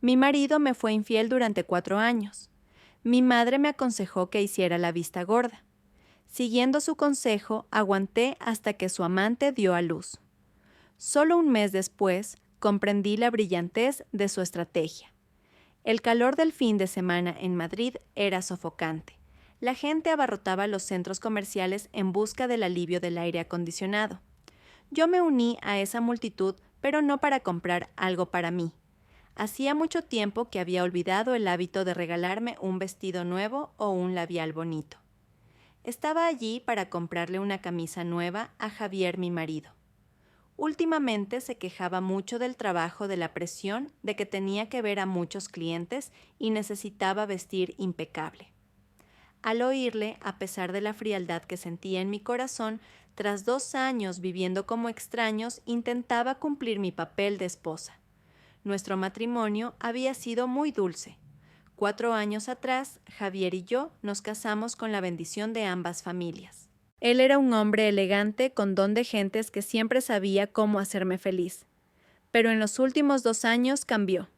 Mi marido me fue infiel durante 4 años. Mi madre me aconsejó que hiciera la vista gorda. Siguiendo su consejo, aguanté hasta que su amante dio a luz. Solo un mes después, comprendí la brillantez de su estrategia. El calor del fin de semana en Madrid era sofocante. La gente abarrotaba los centros comerciales en busca del alivio del aire acondicionado. Yo me uní a esa multitud, pero no para comprar algo para mí. Hacía mucho tiempo que había olvidado el hábito de regalarme un vestido nuevo o un labial bonito. Estaba allí para comprarle una camisa nueva a Javier, mi marido. Últimamente se quejaba mucho del trabajo, de la presión, de que tenía que ver a muchos clientes y necesitaba vestir impecable. Al oírle, a pesar de la frialdad que sentía en mi corazón, tras 2 años viviendo como extraños, intentaba cumplir mi papel de esposa. Nuestro matrimonio había sido muy dulce. 4 años atrás, Javier y yo nos casamos con la bendición de ambas familias. Él era un hombre elegante con don de gentes que siempre sabía cómo hacerme feliz. Pero en los últimos 2 años cambió.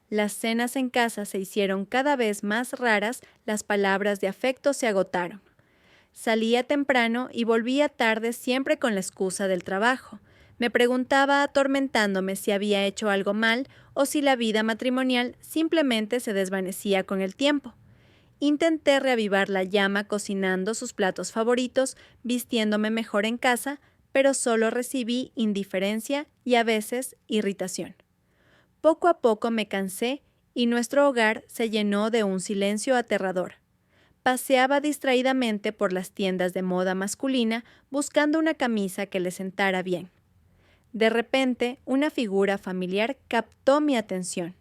Las cenas en casa se hicieron cada vez más raras, las palabras de afecto se agotaron. Salía temprano y volvía tarde siempre con la excusa del trabajo. Me preguntaba atormentándome si había hecho algo mal o si la vida matrimonial simplemente se desvanecía con el tiempo. Intenté reavivar la llama cocinando sus platos favoritos, vistiéndome mejor en casa, pero solo recibí indiferencia y a veces irritación. Poco a poco me cansé y nuestro hogar se llenó de un silencio aterrador. Paseaba distraídamente por las tiendas de moda masculina buscando una camisa que le sentara bien. De repente, una figura familiar captó mi atención.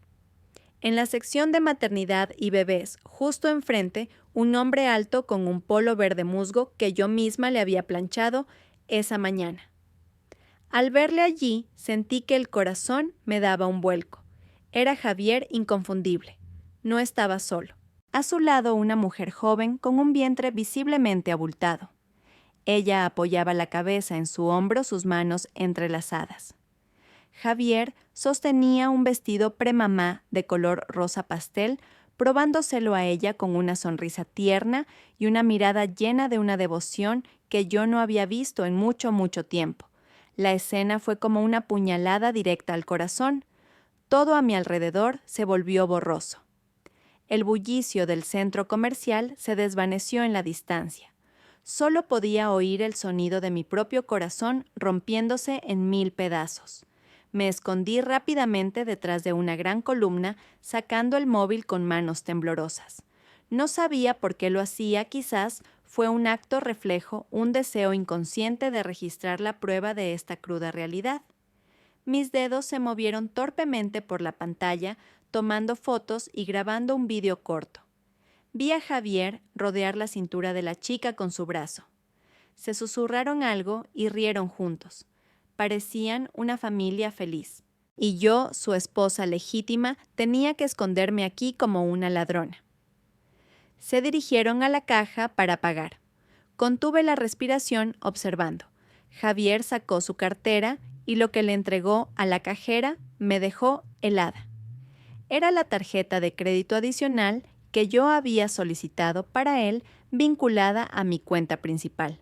En la sección de maternidad y bebés, justo enfrente, un hombre alto con un polo verde musgo que yo misma le había planchado esa mañana. Al verle allí, sentí que el corazón me daba un vuelco. Era Javier inconfundible. No estaba solo. A su lado una mujer joven con un vientre visiblemente abultado. Ella apoyaba la cabeza en su hombro, sus manos entrelazadas. Javier sostenía un vestido premamá de color rosa pastel, probándoselo a ella con una sonrisa tierna y una mirada llena de una devoción que yo no había visto en mucho, mucho tiempo. La escena fue como una puñalada directa al corazón. Todo a mi alrededor se volvió borroso. El bullicio del centro comercial se desvaneció en la distancia. Solo podía oír el sonido de mi propio corazón rompiéndose en 1000 pedazos. Me escondí rápidamente detrás de una gran columna, sacando el móvil con manos temblorosas. No sabía por qué lo hacía, quizás fue un acto reflejo, un deseo inconsciente de registrar la prueba de esta cruda realidad. Mis dedos se movieron torpemente por la pantalla, tomando fotos y grabando un vídeo corto. Vi a Javier rodear la cintura de la chica con su brazo. Se susurraron algo y rieron juntos. Parecían una familia feliz. Y yo, su esposa legítima, tenía que esconderme aquí como una ladrona. Se dirigieron a la caja para pagar. Contuve la respiración observando. Javier sacó su cartera y lo que le entregó a la cajera me dejó helada. Era la tarjeta de crédito adicional que yo había solicitado para él vinculada a mi cuenta principal.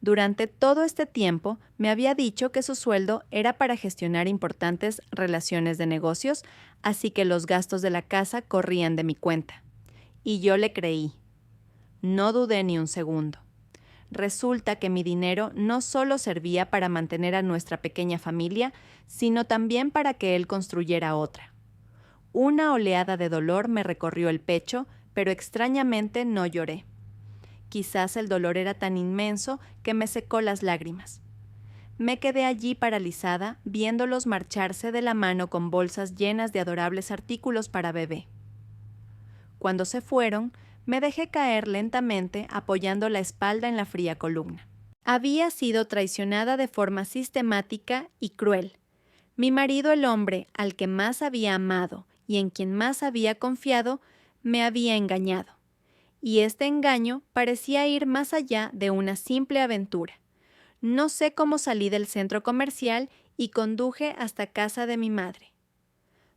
Durante todo este tiempo me había dicho que su sueldo era para gestionar importantes relaciones de negocios, así que los gastos de la casa corrían de mi cuenta. Y yo le creí. No dudé ni un segundo. Resulta que mi dinero no solo servía para mantener a nuestra pequeña familia, sino también para que él construyera otra. Una oleada de dolor me recorrió el pecho, pero extrañamente no lloré. Quizás el dolor era tan inmenso que me secó las lágrimas. Me quedé allí paralizada, viéndolos marcharse de la mano con bolsas llenas de adorables artículos para bebé. Cuando se fueron, me dejé caer lentamente apoyando la espalda en la fría columna. Había sido traicionada de forma sistemática y cruel. Mi marido, el hombre al que más había amado y en quien más había confiado, me había engañado. Y este engaño parecía ir más allá de una simple aventura. No sé cómo salí del centro comercial y conduje hasta casa de mi madre.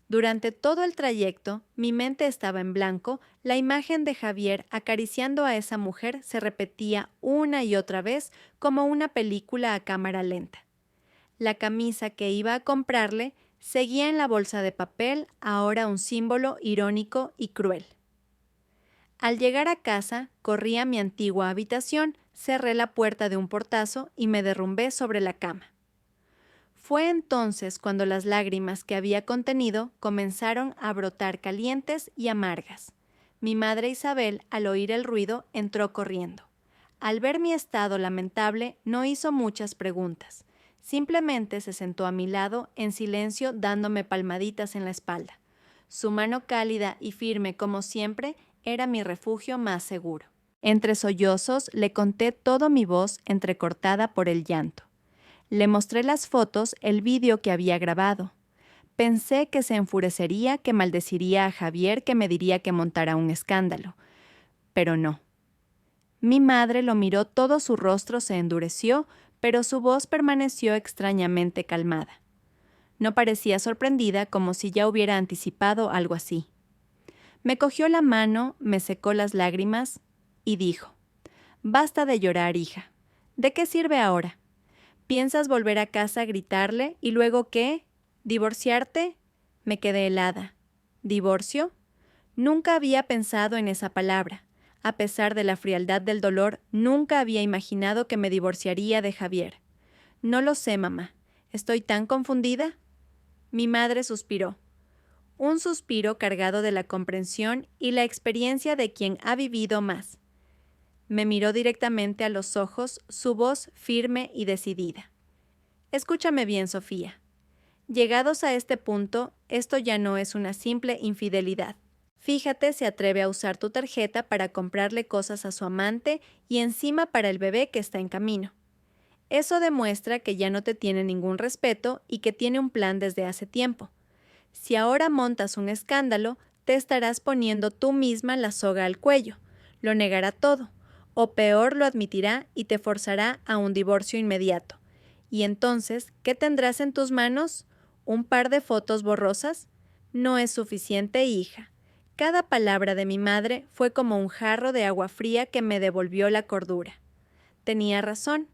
Durante todo el trayecto, mi mente estaba en blanco, la imagen de Javier acariciando a esa mujer se repetía una y otra vez como una película a cámara lenta. La camisa que iba a comprarle seguía en la bolsa de papel, ahora un símbolo irónico y cruel. Al llegar a casa, corrí a mi antigua habitación, cerré la puerta de un portazo y me derrumbé sobre la cama. Fue entonces cuando las lágrimas que había contenido comenzaron a brotar calientes y amargas. Mi madre Isabel, al oír el ruido, entró corriendo. Al ver mi estado lamentable, no hizo muchas preguntas. Simplemente se sentó a mi lado, en silencio, dándome palmaditas en la espalda. Su mano cálida y firme, como siempre, era mi refugio más seguro. Entre sollozos, le conté todo mi voz entrecortada por el llanto. Le mostré las fotos, el vídeo que había grabado. Pensé que se enfurecería, que maldeciría a Javier, que me diría que montara un escándalo. Pero no. Mi madre lo miró, todo su rostro se endureció, pero su voz permaneció extrañamente calmada. No parecía sorprendida, como si ya hubiera anticipado algo así. Me cogió la mano, me secó las lágrimas y dijo: «Basta de llorar, hija. ¿De qué sirve ahora? ¿Piensas volver a casa a gritarle? ¿Y luego qué? ¿Divorciarte?». Me quedé helada. ¿Divorcio? Nunca había pensado en esa palabra. A pesar de la frialdad del dolor, nunca había imaginado que me divorciaría de Javier. «No lo sé, mamá. ¿Estoy tan confundida?». Mi madre suspiró. Un suspiro cargado de la comprensión y la experiencia de quien ha vivido más. Me miró directamente a los ojos, su voz firme y decidida. «Escúchame bien, Sofía. Llegados a este punto, esto ya no es una simple infidelidad. Fíjate, se atreve a usar tu tarjeta para comprarle cosas a su amante y encima para el bebé que está en camino. Eso demuestra que ya no te tiene ningún respeto y que tiene un plan desde hace tiempo. Si ahora montas un escándalo, te estarás poniendo tú misma la soga al cuello. Lo negará todo, o peor lo admitirá y te forzará a un divorcio inmediato. Y entonces, ¿qué tendrás en tus manos? ¿Un par de fotos borrosas? No es suficiente, hija». Cada palabra de mi madre fue como un jarro de agua fría que me devolvió la cordura. Tenía razón.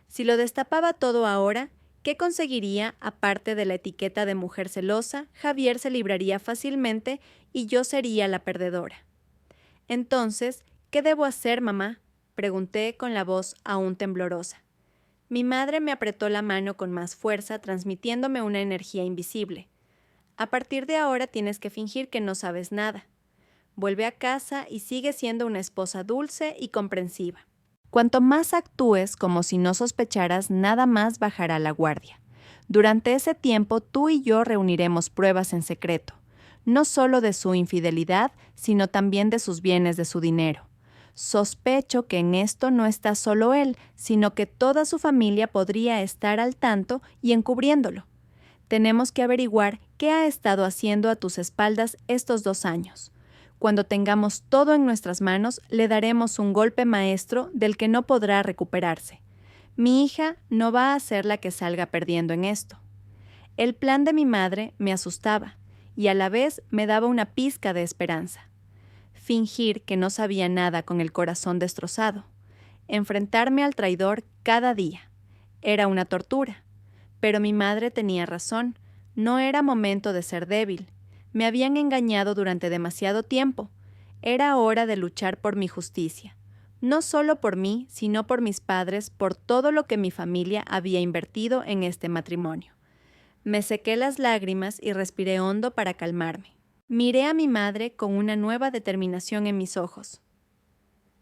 Si lo destapaba todo ahora, ¿qué conseguiría aparte de la etiqueta de mujer celosa? Javier se libraría fácilmente y yo sería la perdedora. «Entonces, ¿qué debo hacer, mamá?», pregunté con la voz aún temblorosa. Mi madre me apretó la mano con más fuerza, transmitiéndome una energía invisible. «A partir de ahora tienes que fingir que no sabes nada. Vuelve a casa y sigue siendo una esposa dulce y comprensiva. Cuanto más actúes como si no sospecharas, nada más bajará la guardia. Durante ese tiempo tú y yo reuniremos pruebas en secreto, no solo de su infidelidad, sino también de sus bienes, de su dinero. Sospecho que en esto no está solo él, sino que toda su familia podría estar al tanto y encubriéndolo. Tenemos que averiguar qué ha estado haciendo a tus espaldas estos 2 años. Cuando tengamos todo en nuestras manos, le daremos un golpe maestro del que no podrá recuperarse. Mi hija no va a ser la que salga perdiendo en esto». El plan de mi madre me asustaba y a la vez me daba una pizca de esperanza. Fingir que no sabía nada con el corazón destrozado. Enfrentarme al traidor cada día. Era una tortura. Pero mi madre tenía razón. No era momento de ser débil. Me habían engañado durante demasiado tiempo. Era hora de luchar por mi justicia. No solo por mí, sino por mis padres, por todo lo que mi familia había invertido en este matrimonio. Me sequé las lágrimas y respiré hondo para calmarme. Miré a mi madre con una nueva determinación en mis ojos.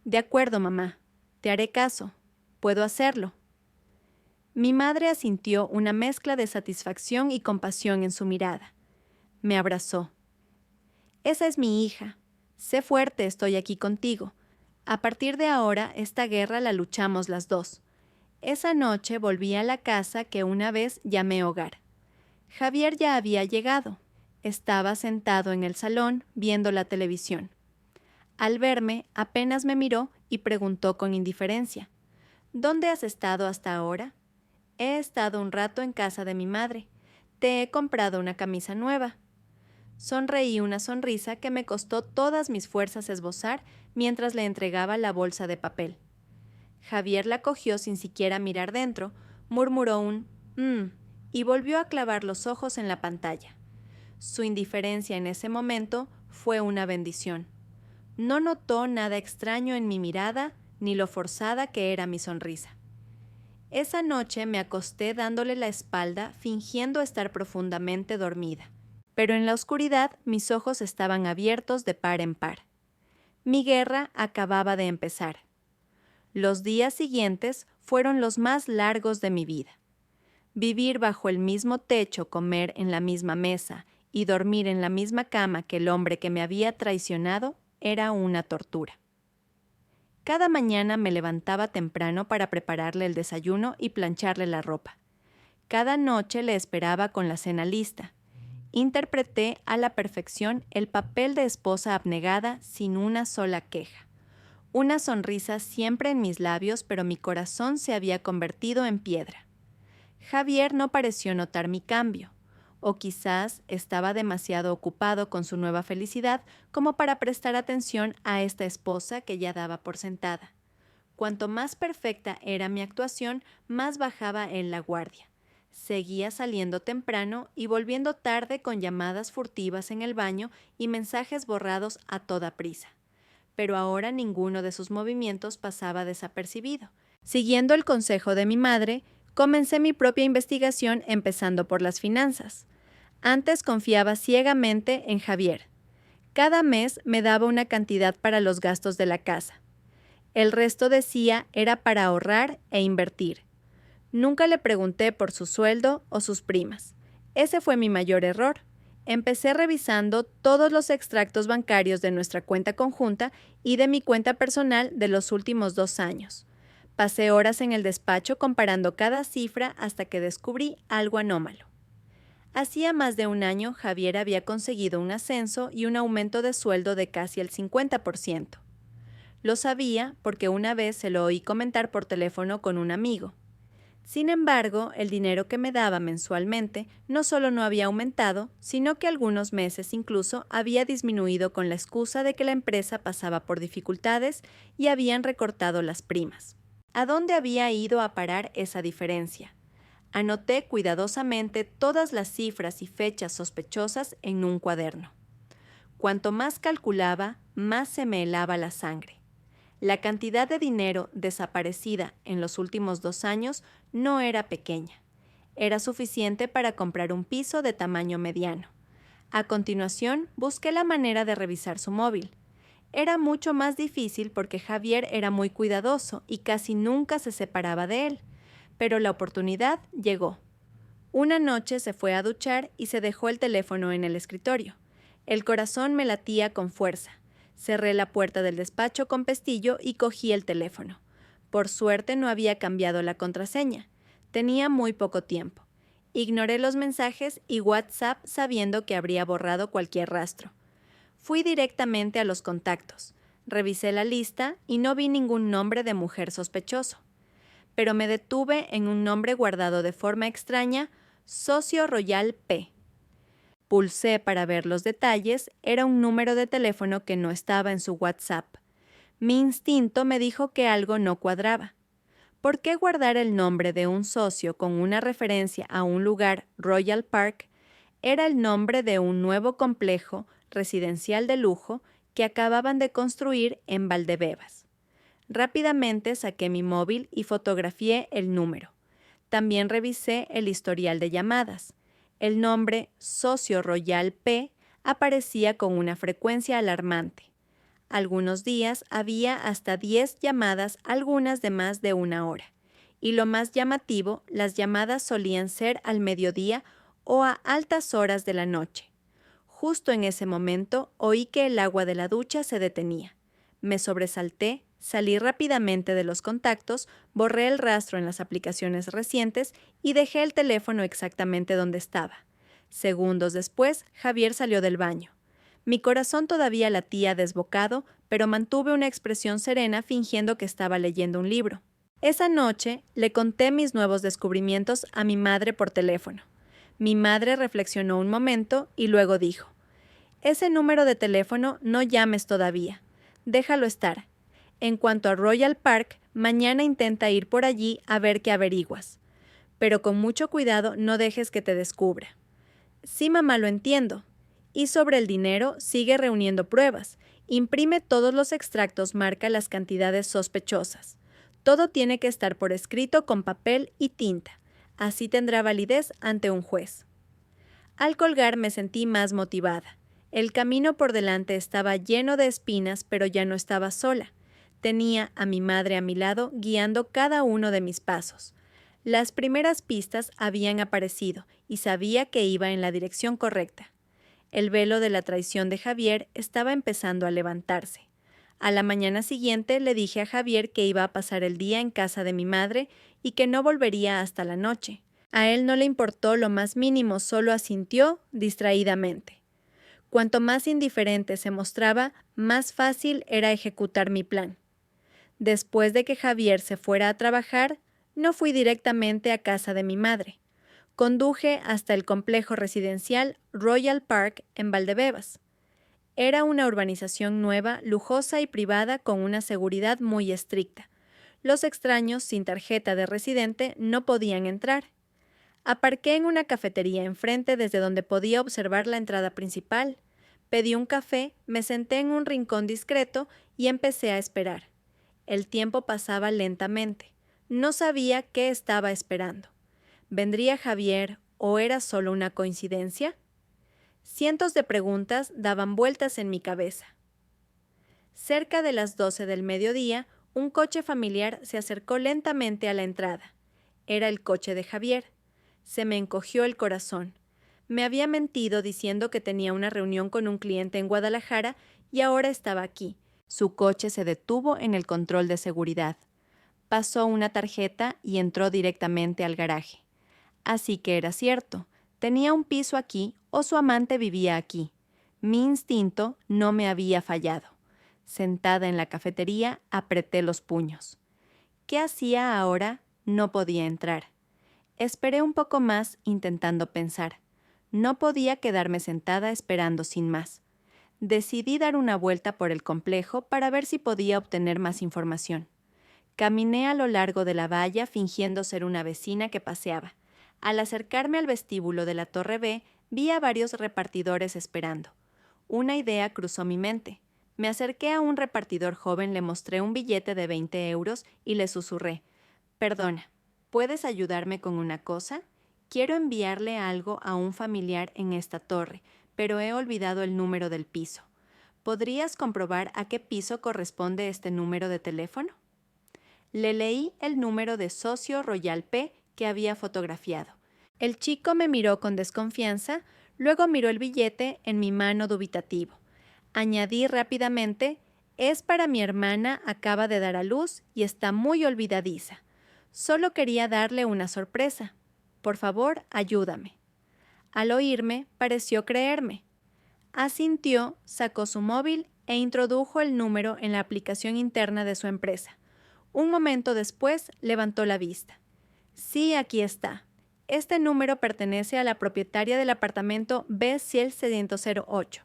«De acuerdo, mamá. Te haré caso. Puedo hacerlo». Mi madre asintió, una mezcla de satisfacción y compasión en su mirada. Me abrazó. «Esa es mi hija. Sé fuerte, estoy aquí contigo. A partir de ahora, esta guerra la luchamos las dos». Esa noche volví a la casa que una vez llamé hogar. Javier ya había llegado. Estaba sentado en el salón, viendo la televisión. Al verme, apenas me miró y preguntó con indiferencia: «¿Dónde has estado hasta ahora?». «He estado un rato en casa de mi madre. Te he comprado una camisa nueva». Sonreí una sonrisa que me costó todas mis fuerzas esbozar mientras le entregaba la bolsa de papel. Javier la cogió sin siquiera mirar dentro, murmuró un y volvió a clavar los ojos en la pantalla. Su indiferencia en ese momento fue una bendición. No notó nada extraño en mi mirada ni lo forzada que era mi sonrisa. Esa noche me acosté dándole la espalda, fingiendo estar profundamente dormida. Pero en la oscuridad mis ojos estaban abiertos de par en par. Mi guerra acababa de empezar. Los días siguientes fueron los más largos de mi vida. Vivir bajo el mismo techo, comer en la misma mesa y dormir en la misma cama que el hombre que me había traicionado era una tortura. Cada mañana me levantaba temprano para prepararle el desayuno y plancharle la ropa. Cada noche le esperaba con la cena lista. Interpreté a la perfección el papel de esposa abnegada sin una sola queja. Una sonrisa siempre en mis labios, pero mi corazón se había convertido en piedra. Javier no pareció notar mi cambio, o quizás estaba demasiado ocupado con su nueva felicidad como para prestar atención a esta esposa que ya daba por sentada. Cuanto más perfecta era mi actuación, más bajaba él la guardia. Seguía saliendo temprano y volviendo tarde con llamadas furtivas en el baño y mensajes borrados a toda prisa. Pero ahora ninguno de sus movimientos pasaba desapercibido. Siguiendo el consejo de mi madre, comencé mi propia investigación empezando por las finanzas. Antes confiaba ciegamente en Javier. Cada mes me daba una cantidad para los gastos de la casa. El resto decía era para ahorrar e invertir. Nunca le pregunté por su sueldo o sus primas. Ese fue mi mayor error. Empecé revisando todos los extractos bancarios de nuestra cuenta conjunta y de mi cuenta personal de los últimos 2 años. Pasé horas en el despacho comparando cada cifra hasta que descubrí algo anómalo. Hacía más de 1 año Javier había conseguido un ascenso y un aumento de sueldo de casi el 50%. Lo sabía porque una vez se lo oí comentar por teléfono con un amigo. Sin embargo, el dinero que me daba mensualmente no solo no había aumentado, sino que algunos meses incluso había disminuido con la excusa de que la empresa pasaba por dificultades y habían recortado las primas. ¿A dónde había ido a parar esa diferencia? Anoté cuidadosamente todas las cifras y fechas sospechosas en un cuaderno. Cuanto más calculaba, más se me helaba la sangre. La cantidad de dinero desaparecida en los últimos 2 años no era pequeña. Era suficiente para comprar un piso de tamaño mediano. A continuación, busqué la manera de revisar su móvil. Era mucho más difícil porque Javier era muy cuidadoso y casi nunca se separaba de él. Pero la oportunidad llegó. Una noche se fue a duchar y se dejó el teléfono en el escritorio. El corazón me latía con fuerza. Cerré la puerta del despacho con pestillo y cogí el teléfono. Por suerte no había cambiado la contraseña. Tenía muy poco tiempo. Ignoré los mensajes y WhatsApp sabiendo que habría borrado cualquier rastro. Fui directamente a los contactos. Revisé la lista y no vi ningún nombre de mujer sospechoso. Pero me detuve en un nombre guardado de forma extraña, Socio Royal P. Pulsé para ver los detalles, era un número de teléfono que no estaba en su WhatsApp. Mi instinto me dijo que algo no cuadraba. ¿Por qué guardar el nombre de un socio con una referencia a un lugar, Royal Park? Era el nombre de un nuevo complejo residencial de lujo que acababan de construir en Valdebebas. Rápidamente saqué mi móvil y fotografié el número. También revisé el historial de llamadas. El nombre Socio Royal P aparecía con una frecuencia alarmante. Algunos días había hasta 10 llamadas, algunas de más de 1 hora. Y lo más llamativo, las llamadas solían ser al mediodía o a altas horas de la noche. Justo en ese momento oí que el agua de la ducha se detenía. Me sobresalté, salí rápidamente de los contactos, borré el rastro en las aplicaciones recientes y dejé el teléfono exactamente donde estaba. Segundos después, Javier salió del baño. Mi corazón todavía latía desbocado, pero mantuve una expresión serena fingiendo que estaba leyendo un libro. Esa noche le conté mis nuevos descubrimientos a mi madre por teléfono. Mi madre reflexionó un momento y luego dijo: Ese número de teléfono no llames todavía. Déjalo estar. En cuanto a Royal Park, mañana intenta ir por allí a ver qué averiguas. Pero con mucho cuidado no dejes que te descubra. Sí, mamá, lo entiendo. Y sobre el dinero, sigue reuniendo pruebas. Imprime todos los extractos, marca las cantidades sospechosas. Todo tiene que estar por escrito con papel y tinta. Así tendrá validez ante un juez. Al colgar me sentí más motivada. El camino por delante estaba lleno de espinas, pero ya no estaba sola. Tenía a mi madre a mi lado, guiando cada uno de mis pasos. Las primeras pistas habían aparecido y sabía que iba en la dirección correcta. El velo de la traición de Javier estaba empezando a levantarse. A la mañana siguiente le dije a Javier que iba a pasar el día en casa de mi madre y que no volvería hasta la noche. A él no le importó lo más mínimo, solo asintió distraídamente. Cuanto más indiferente se mostraba, más fácil era ejecutar mi plan. Después de que Javier se fuera a trabajar, no fui directamente a casa de mi madre. Conduje hasta el complejo residencial Royal Park en Valdebebas. Era una urbanización nueva, lujosa y privada con una seguridad muy estricta. Los extraños sin tarjeta de residente no podían entrar. Aparqué en una cafetería enfrente desde donde podía observar la entrada principal. Pedí un café, me senté en un rincón discreto y empecé a esperar. El tiempo pasaba lentamente. No sabía qué estaba esperando. ¿Vendría Javier o era solo una coincidencia? Cientos de preguntas daban vueltas en mi cabeza. Cerca de las 12 del mediodía, un coche familiar se acercó lentamente a la entrada. Era el coche de Javier. Se me encogió el corazón. Me había mentido diciendo que tenía una reunión con un cliente en Guadalajara y ahora estaba aquí. Su coche se detuvo en el control de seguridad. Pasó una tarjeta y entró directamente al garaje. Así que era cierto. Tenía un piso aquí o su amante vivía aquí. Mi instinto no me había fallado. Sentada en la cafetería, apreté los puños. ¿Qué hacía ahora? No podía entrar. Esperé un poco más intentando pensar. No podía quedarme sentada esperando sin más. Decidí dar una vuelta por el complejo para ver si podía obtener más información. Caminé a lo largo de la valla fingiendo ser una vecina que paseaba. Al acercarme al vestíbulo de la Torre B, vi a varios repartidores esperando. Una idea cruzó mi mente. Me acerqué a un repartidor joven, le mostré un billete de 20 euros y le susurré: «Perdona, ¿puedes ayudarme con una cosa? Quiero enviarle algo a un familiar en esta torre, pero he olvidado el número del piso. ¿Podrías comprobar a qué piso corresponde este número de teléfono?». Le leí el número de socio Royal P que había fotografiado. El chico me miró con desconfianza, luego miró el billete en mi mano dubitativo. Añadí rápidamente: «Es para mi hermana, acaba de dar a luz y está muy olvidadiza. Solo quería darle una sorpresa. Por favor, ayúdame». Al oírme, pareció creerme. Asintió, sacó su móvil e introdujo el número en la aplicación interna de su empresa. Un momento después, levantó la vista. «Sí, aquí está. Este número pertenece a la propietaria del apartamento B608.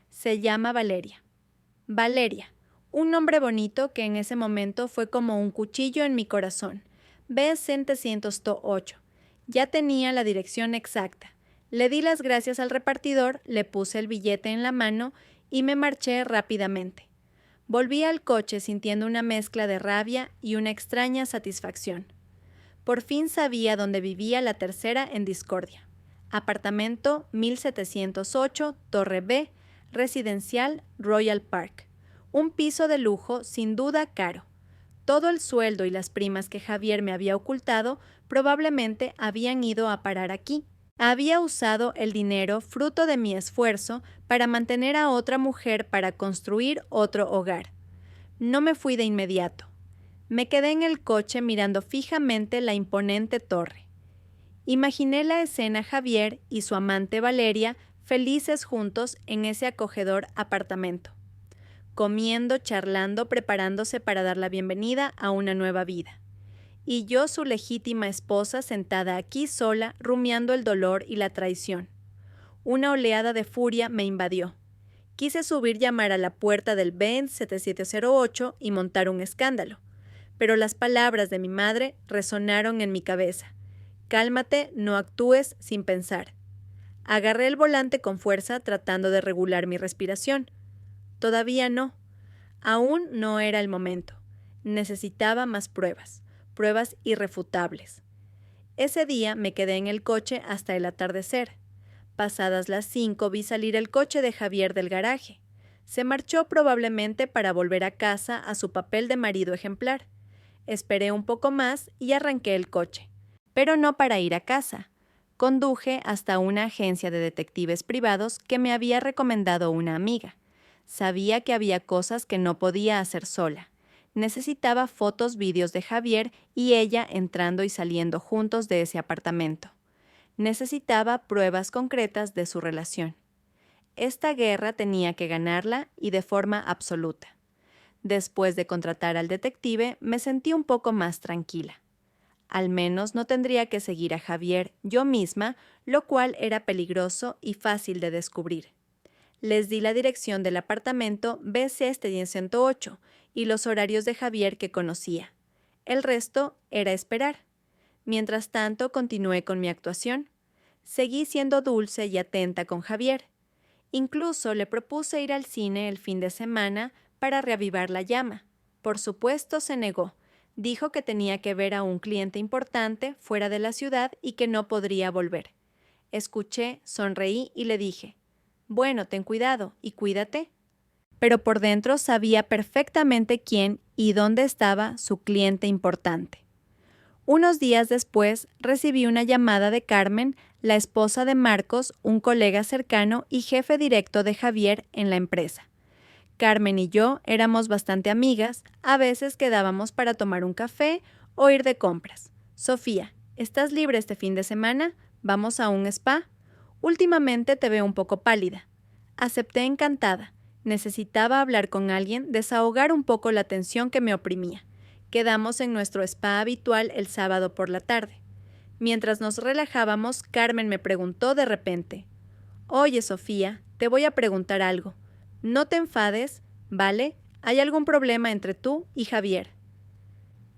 Se llama Valeria». Valeria, un nombre bonito que en ese momento fue como un cuchillo en mi corazón. B708. Ya tenía la dirección exacta. Le di las gracias al repartidor, le puse el billete en la mano y me marché rápidamente. Volví al coche sintiendo una mezcla de rabia y una extraña satisfacción. Por fin sabía dónde vivía la tercera en discordia. Apartamento 1708, Torre B, residencial Royal Park. Un piso de lujo, sin duda caro. Todo el sueldo y las primas que Javier me había ocultado probablemente habían ido a parar aquí. Había usado el dinero, fruto de mi esfuerzo, para mantener a otra mujer para construir otro hogar. No me fui de inmediato. Me quedé en el coche mirando fijamente la imponente torre. Imaginé la escena: Javier y su amante Valeria felices juntos en ese acogedor apartamento, comiendo, charlando, preparándose para dar la bienvenida a una nueva vida. Y yo, su legítima esposa, sentada aquí sola, rumiando el dolor y la traición. Una oleada de furia me invadió. Quise subir, llamar a la puerta del Benz 7708 y montar un escándalo. Pero las palabras de mi madre resonaron en mi cabeza. Cálmate, no actúes sin pensar. Agarré el volante con fuerza tratando de regular mi respiración. Todavía no. Aún no era el momento. Necesitaba más pruebas, pruebas irrefutables. Ese día me quedé en el coche hasta el atardecer. Pasadas las 5 vi salir el coche de Javier del garaje. Se marchó probablemente para volver a casa a su papel de marido ejemplar. Esperé un poco más y arranqué el coche. Pero no para ir a casa. Conduje hasta una agencia de detectives privados que me había recomendado una amiga. Sabía que había cosas que no podía hacer sola. Necesitaba fotos, vídeos de Javier y ella entrando y saliendo juntos de ese apartamento. Necesitaba pruebas concretas de su relación. Esta guerra tenía que ganarla y de forma absoluta. Después de contratar al detective, me sentí un poco más tranquila. Al menos no tendría que seguir a Javier yo misma, lo cual era peligroso y fácil de descubrir. Les di la dirección del apartamento BC-108 y los horarios de Javier que conocía. El resto era esperar. Mientras tanto, continué con mi actuación. Seguí siendo dulce y atenta con Javier. Incluso le propuse ir al cine el fin de semana para reavivar la llama. Por supuesto, se negó. Dijo que tenía que ver a un cliente importante fuera de la ciudad y que no podría volver. Escuché, sonreí y le dije: «Bueno, ten cuidado y cuídate». Pero por dentro sabía perfectamente quién y dónde estaba su cliente importante. Unos días después recibí una llamada de Carmen, la esposa de Marcos, un colega cercano y jefe directo de Javier en la empresa. Carmen y yo éramos bastante amigas, a veces quedábamos para tomar un café o ir de compras. «Sofía, ¿estás libre este fin de semana? ¿Vamos a un spa? Últimamente te veo un poco pálida». Acepté encantada. Necesitaba hablar con alguien, desahogar un poco la tensión que me oprimía. Quedamos en nuestro spa habitual el sábado por la tarde. Mientras nos relajábamos, Carmen me preguntó de repente: «Oye, Sofía, te voy a preguntar algo. No te enfades, ¿vale? ¿Hay algún problema entre tú y Javier?».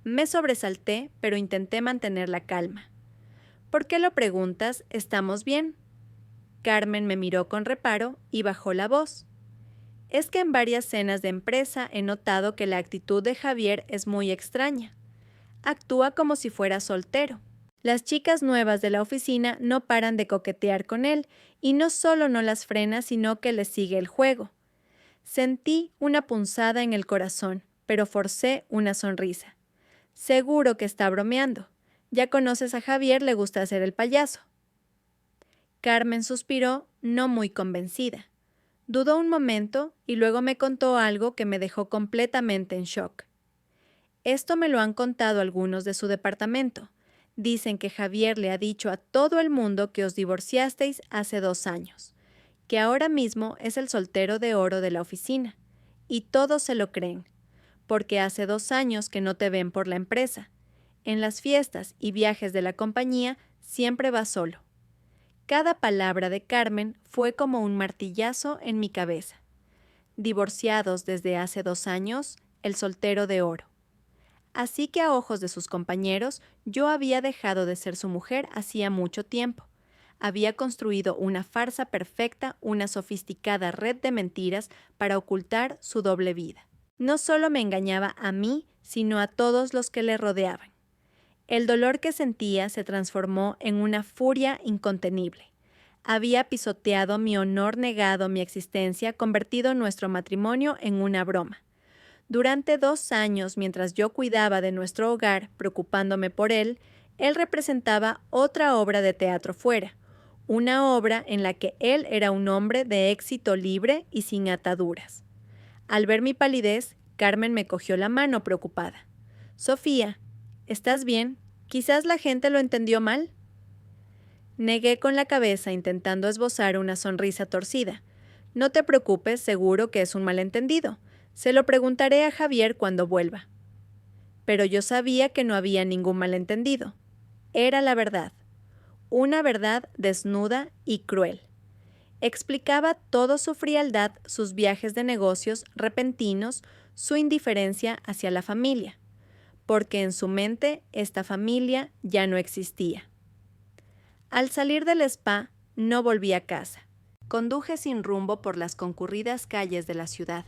Me sobresalté, pero intenté mantener la calma. «¿Por qué lo preguntas? ¿Estamos bien?». Carmen me miró con reparo y bajó la voz. «Es que en varias cenas de empresa he notado que la actitud de Javier es muy extraña. Actúa como si fuera soltero. Las chicas nuevas de la oficina no paran de coquetear con él y no solo no las frena, sino que les sigue el juego». Sentí una punzada en el corazón, pero forcé una sonrisa. «Seguro que está bromeando. Ya conoces a Javier, le gusta hacer el payaso». Carmen suspiró, no muy convencida. Dudó un momento y luego me contó algo que me dejó completamente en shock. «Esto me lo han contado algunos de su departamento. Dicen que Javier le ha dicho a todo el mundo que os divorciasteis hace 2 años, que ahora mismo es el soltero de oro de la oficina. Y todos se lo creen, porque hace 2 años que no te ven por la empresa. En las fiestas y viajes de la compañía siempre vas solo». Cada palabra de Carmen fue como un martillazo en mi cabeza. Divorciados desde hace 2 años, el soltero de oro. Así que a ojos de sus compañeros, yo había dejado de ser su mujer hacía mucho tiempo. Había construido una farsa perfecta, una sofisticada red de mentiras para ocultar su doble vida. No solo me engañaba a mí, sino a todos los que le rodeaban. El dolor que sentía se transformó en una furia incontenible. Había pisoteado mi honor, negado mi existencia, convertido nuestro matrimonio en una broma. Durante 2 años, mientras yo cuidaba de nuestro hogar, preocupándome por él representaba otra obra de teatro fuera, una obra en la que él era un hombre de éxito libre y sin ataduras. Al ver mi palidez, Carmen me cogió la mano preocupada. «Sofía, ¿estás bien? ¿Quizás la gente lo entendió mal?». Negué con la cabeza intentando esbozar una sonrisa torcida. «No te preocupes, seguro que es un malentendido. Se lo preguntaré a Javier cuando vuelva». Pero yo sabía que no había ningún malentendido. Era la verdad. Una verdad desnuda y cruel. Explicaba todo su frialdad, sus viajes de negocios repentinos, su indiferencia hacia la familia, porque en su mente esta familia ya no existía. Al salir del spa, no volví a casa. Conduje sin rumbo por las concurridas calles de la ciudad.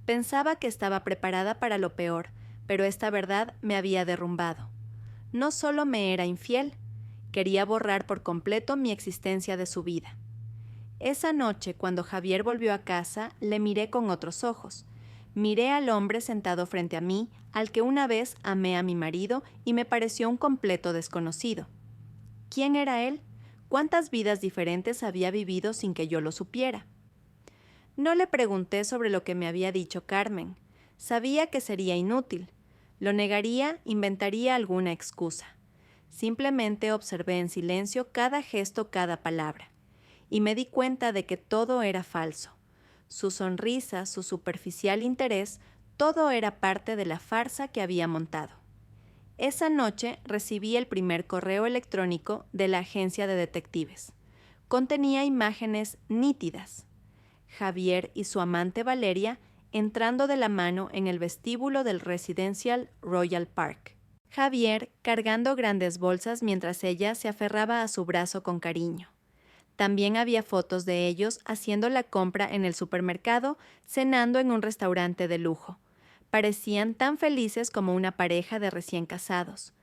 Pensaba que estaba preparada para lo peor, pero esta verdad me había derrumbado. No solo me era infiel, quería borrar por completo mi existencia de su vida. Esa noche, cuando Javier volvió a casa, le miré con otros ojos. Miré al hombre sentado frente a mí, al que una vez amé a mi marido y me pareció un completo desconocido. ¿Quién era él? ¿Cuántas vidas diferentes había vivido sin que yo lo supiera? No le pregunté sobre lo que me había dicho Carmen. Sabía que sería inútil. Lo negaría, inventaría alguna excusa. Simplemente observé en silencio cada gesto, cada palabra. Y me di cuenta de que todo era falso. Su sonrisa, su superficial interés, todo era parte de la farsa que había montado. Esa noche recibí el primer correo electrónico de la agencia de detectives. Contenía imágenes nítidas. Javier y su amante Valeria entrando de la mano en el vestíbulo del Residential Royal Park. Javier cargando grandes bolsas mientras ella se aferraba a su brazo con cariño. También había fotos de ellos haciendo la compra en el supermercado, cenando en un restaurante de lujo. Parecían tan felices como una pareja de recién casados.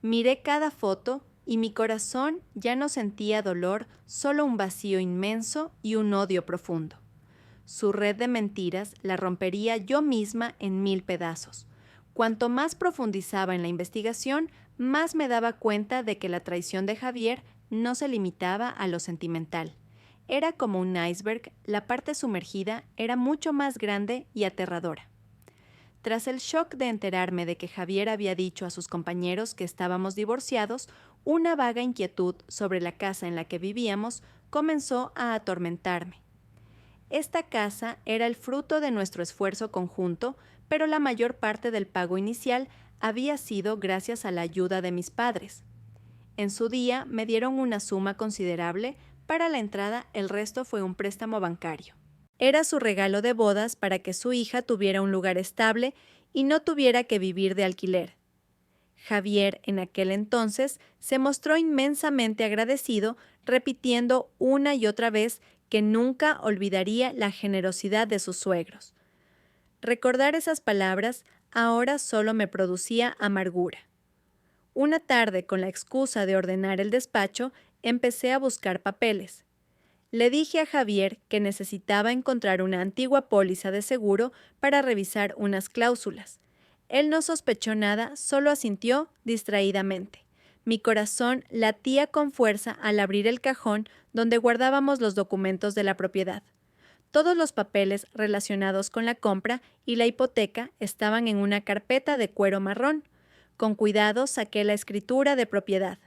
Miré cada foto y mi corazón ya no sentía dolor, solo un vacío inmenso y un odio profundo. Su red de mentiras la rompería yo misma en 1000 pedazos. Cuanto más profundizaba en la investigación, más me daba cuenta de que la traición de Javier no se limitaba a lo sentimental. Era como un iceberg, la parte sumergida era mucho más grande y aterradora. Tras el shock de enterarme de que Javier había dicho a sus compañeros que estábamos divorciados, una vaga inquietud sobre la casa en la que vivíamos comenzó a atormentarme. Esta casa era el fruto de nuestro esfuerzo conjunto, pero la mayor parte del pago inicial había sido gracias a la ayuda de mis padres. En su día me dieron una suma considerable, para la entrada el resto fue un préstamo bancario. Era su regalo de bodas para que su hija tuviera un lugar estable y no tuviera que vivir de alquiler. Javier, en aquel entonces, se mostró inmensamente agradecido, repitiendo una y otra vez que nunca olvidaría la generosidad de sus suegros. Recordar esas palabras ahora solo me producía amargura. Una tarde, con la excusa de ordenar el despacho, empecé a buscar papeles. Le dije a Javier que necesitaba encontrar una antigua póliza de seguro para revisar unas cláusulas. Él no sospechó nada, solo asintió distraídamente. Mi corazón latía con fuerza al abrir el cajón donde guardábamos los documentos de la propiedad. Todos los papeles relacionados con la compra y la hipoteca estaban en una carpeta de cuero marrón. Con cuidado saqué la escritura de propiedad.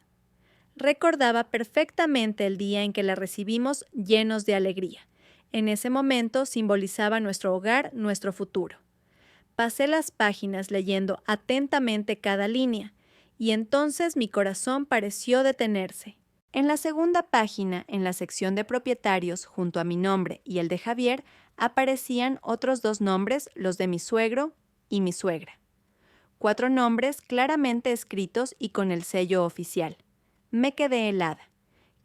Recordaba perfectamente el día en que la recibimos llenos de alegría. En ese momento simbolizaba nuestro hogar, nuestro futuro. Pasé las páginas leyendo atentamente cada línea, y entonces mi corazón pareció detenerse. En la segunda página, en la sección de propietarios, junto a mi nombre y el de Javier, aparecían otros 2 nombres, los de mi suegro y mi suegra. 4 nombres claramente escritos y con el sello oficial. Me quedé helada.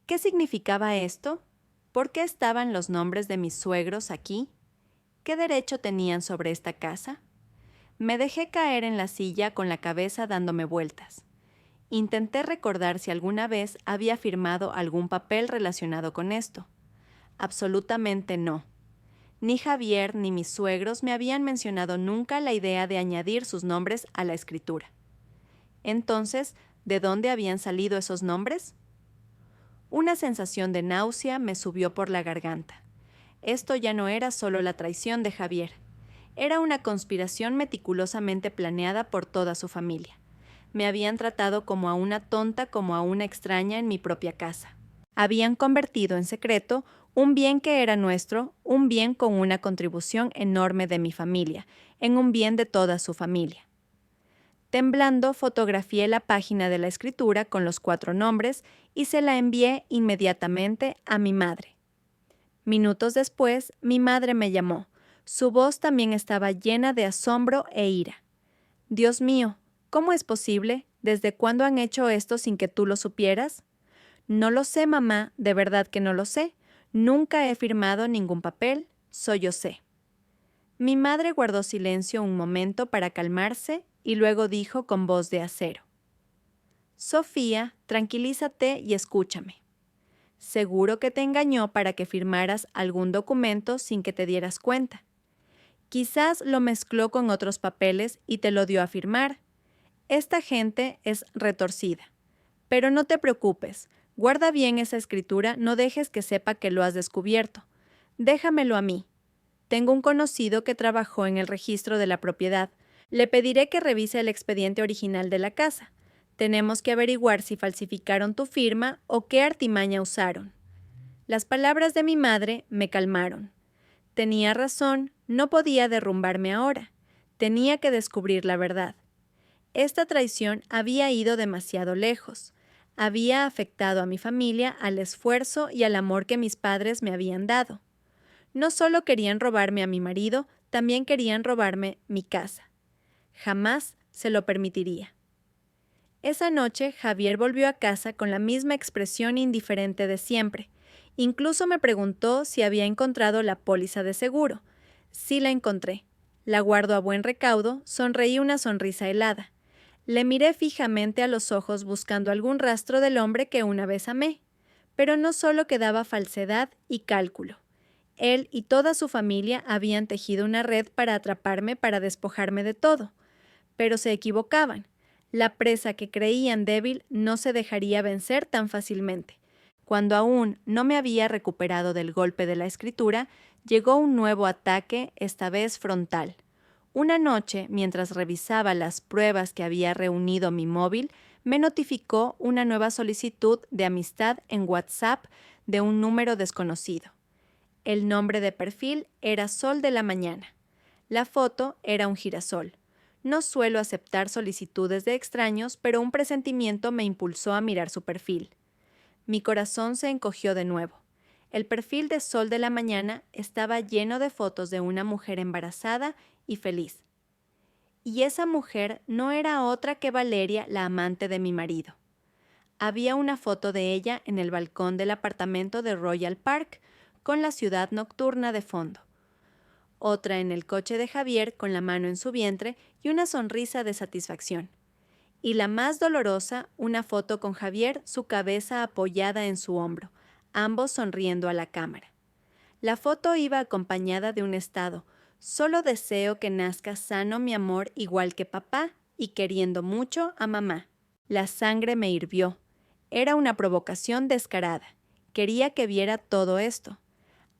¿Qué significaba esto? ¿Por qué estaban los nombres de mis suegros aquí? ¿Qué derecho tenían sobre esta casa? Me dejé caer en la silla con la cabeza dándome vueltas. Intenté recordar si alguna vez había firmado algún papel relacionado con esto. Absolutamente no. Ni Javier ni mis suegros me habían mencionado nunca la idea de añadir sus nombres a la escritura. Entonces, ¿de dónde habían salido esos nombres? Una sensación de náusea me subió por la garganta. Esto ya no era solo la traición de Javier. Era una conspiración meticulosamente planeada por toda su familia. Me habían tratado como a una tonta, como a una extraña en mi propia casa. Habían convertido en secreto un bien que era nuestro, un bien con una contribución enorme de mi familia, en un bien de toda su familia. Temblando, fotografié la página de la escritura con los 4 nombres y se la envié inmediatamente a mi madre. Minutos después, mi madre me llamó. Su voz también estaba llena de asombro e ira. Dios mío, ¿cómo es posible? ¿Desde cuándo han hecho esto sin que tú lo supieras? No lo sé, mamá, de verdad que no lo sé. Nunca he firmado ningún papel, sollocé. Mi madre guardó silencio un momento para calmarse y luego dijo con voz de acero: Sofía, tranquilízate y escúchame. Seguro que te engañó para que firmaras algún documento sin que te dieras cuenta. Quizás lo mezcló con otros papeles y te lo dio a firmar. Esta gente es retorcida. Pero no te preocupes, guarda bien esa escritura, no dejes que sepa que lo has descubierto. Déjamelo a mí. Tengo un conocido que trabajó en el registro de la propiedad. Le pediré que revise el expediente original de la casa. Tenemos que averiguar si falsificaron tu firma o qué artimaña usaron. Las palabras de mi madre me calmaron. Tenía razón, no podía derrumbarme ahora. Tenía que descubrir la verdad. Esta traición había ido demasiado lejos. Había afectado a mi familia, al esfuerzo y al amor que mis padres me habían dado. No solo querían robarme a mi marido, también querían robarme mi casa. Jamás se lo permitiría. Esa noche Javier volvió a casa con la misma expresión indiferente de siempre. Incluso me preguntó si había encontrado la póliza de seguro. Sí la encontré. La guardo a buen recaudo, sonreí una sonrisa helada. Le miré fijamente a los ojos buscando algún rastro del hombre que una vez amé. Pero no solo quedaba falsedad y cálculo. Él y toda su familia habían tejido una red para atraparme, para despojarme de todo. Pero se equivocaban. La presa que creían débil no se dejaría vencer tan fácilmente. Cuando aún no me había recuperado del golpe de la escritura, llegó un nuevo ataque, esta vez frontal. Una noche, mientras revisaba las pruebas que había reunido mi móvil, me notificó una nueva solicitud de amistad en WhatsApp de un número desconocido. El nombre de perfil era Sol de la Mañana. La foto era un girasol. No suelo aceptar solicitudes de extraños, pero un presentimiento me impulsó a mirar su perfil. Mi corazón se encogió de nuevo. El perfil de Sol de la Mañana estaba lleno de fotos de una mujer embarazada y feliz. Y esa mujer no era otra que Valeria, la amante de mi marido. Había una foto de ella en el balcón del apartamento de Royal Park, con la ciudad nocturna de fondo. Otra en el coche de Javier con la mano en su vientre y una sonrisa de satisfacción. Y la más dolorosa, una foto con Javier, su cabeza apoyada en su hombro, ambos sonriendo a la cámara. La foto iba acompañada de un estado: solo deseo que nazca sano mi amor igual que papá y queriendo mucho a mamá. La sangre me hirvió. Era una provocación descarada. Quería que viera todo esto.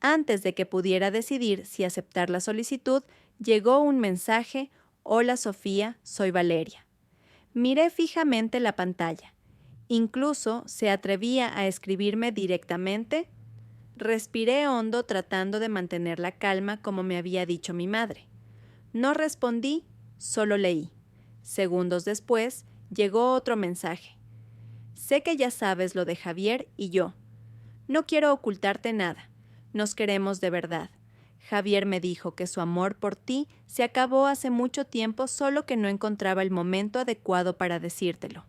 Antes de que pudiera decidir si aceptar la solicitud, llegó un mensaje: Hola Sofía, soy Valeria. Miré fijamente la pantalla. Incluso se atrevía a escribirme directamente. Respiré hondo tratando de mantener la calma como me había dicho mi madre. No respondí, solo leí. Segundos después, llegó otro mensaje. Sé que ya sabes lo de Javier y yo. No quiero ocultarte nada. Nos queremos de verdad. Javier me dijo que su amor por ti se acabó hace mucho tiempo, solo que no encontraba el momento adecuado para decírtelo.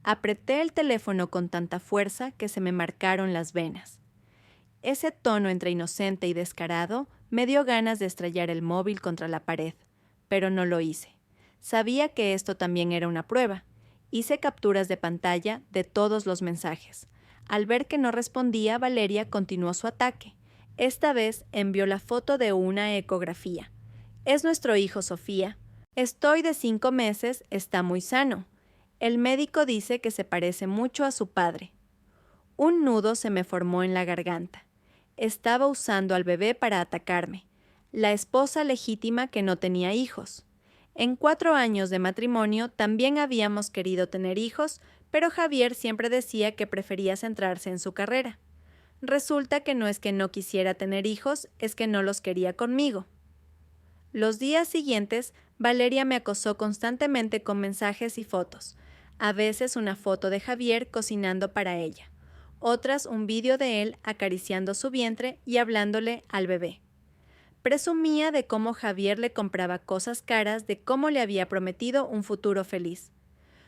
Apreté el teléfono con tanta fuerza que se me marcaron las venas. Ese tono entre inocente y descarado me dio ganas de estrellar el móvil contra la pared, pero no lo hice. Sabía que esto también era una prueba. Hice capturas de pantalla de todos los mensajes. Al ver que no respondía, Valeria continuó su ataque. Esta vez envió la foto de una ecografía. Es nuestro hijo, Sofía. Estoy de 5 meses, está muy sano. El médico dice que se parece mucho a su padre. Un nudo se me formó en la garganta. Estaba usando al bebé para atacarme. La esposa legítima que no tenía hijos. En 4 años de matrimonio también habíamos querido tener hijos, pero Javier siempre decía que prefería centrarse en su carrera. Resulta que no es que no quisiera tener hijos, es que no los quería conmigo. Los días siguientes, Valeria me acosó constantemente con mensajes y fotos. A veces una foto de Javier cocinando para ella. otras un vídeo de él acariciando su vientre y hablándole al bebé. Presumía de cómo Javier le compraba cosas caras, de cómo le había prometido un futuro feliz.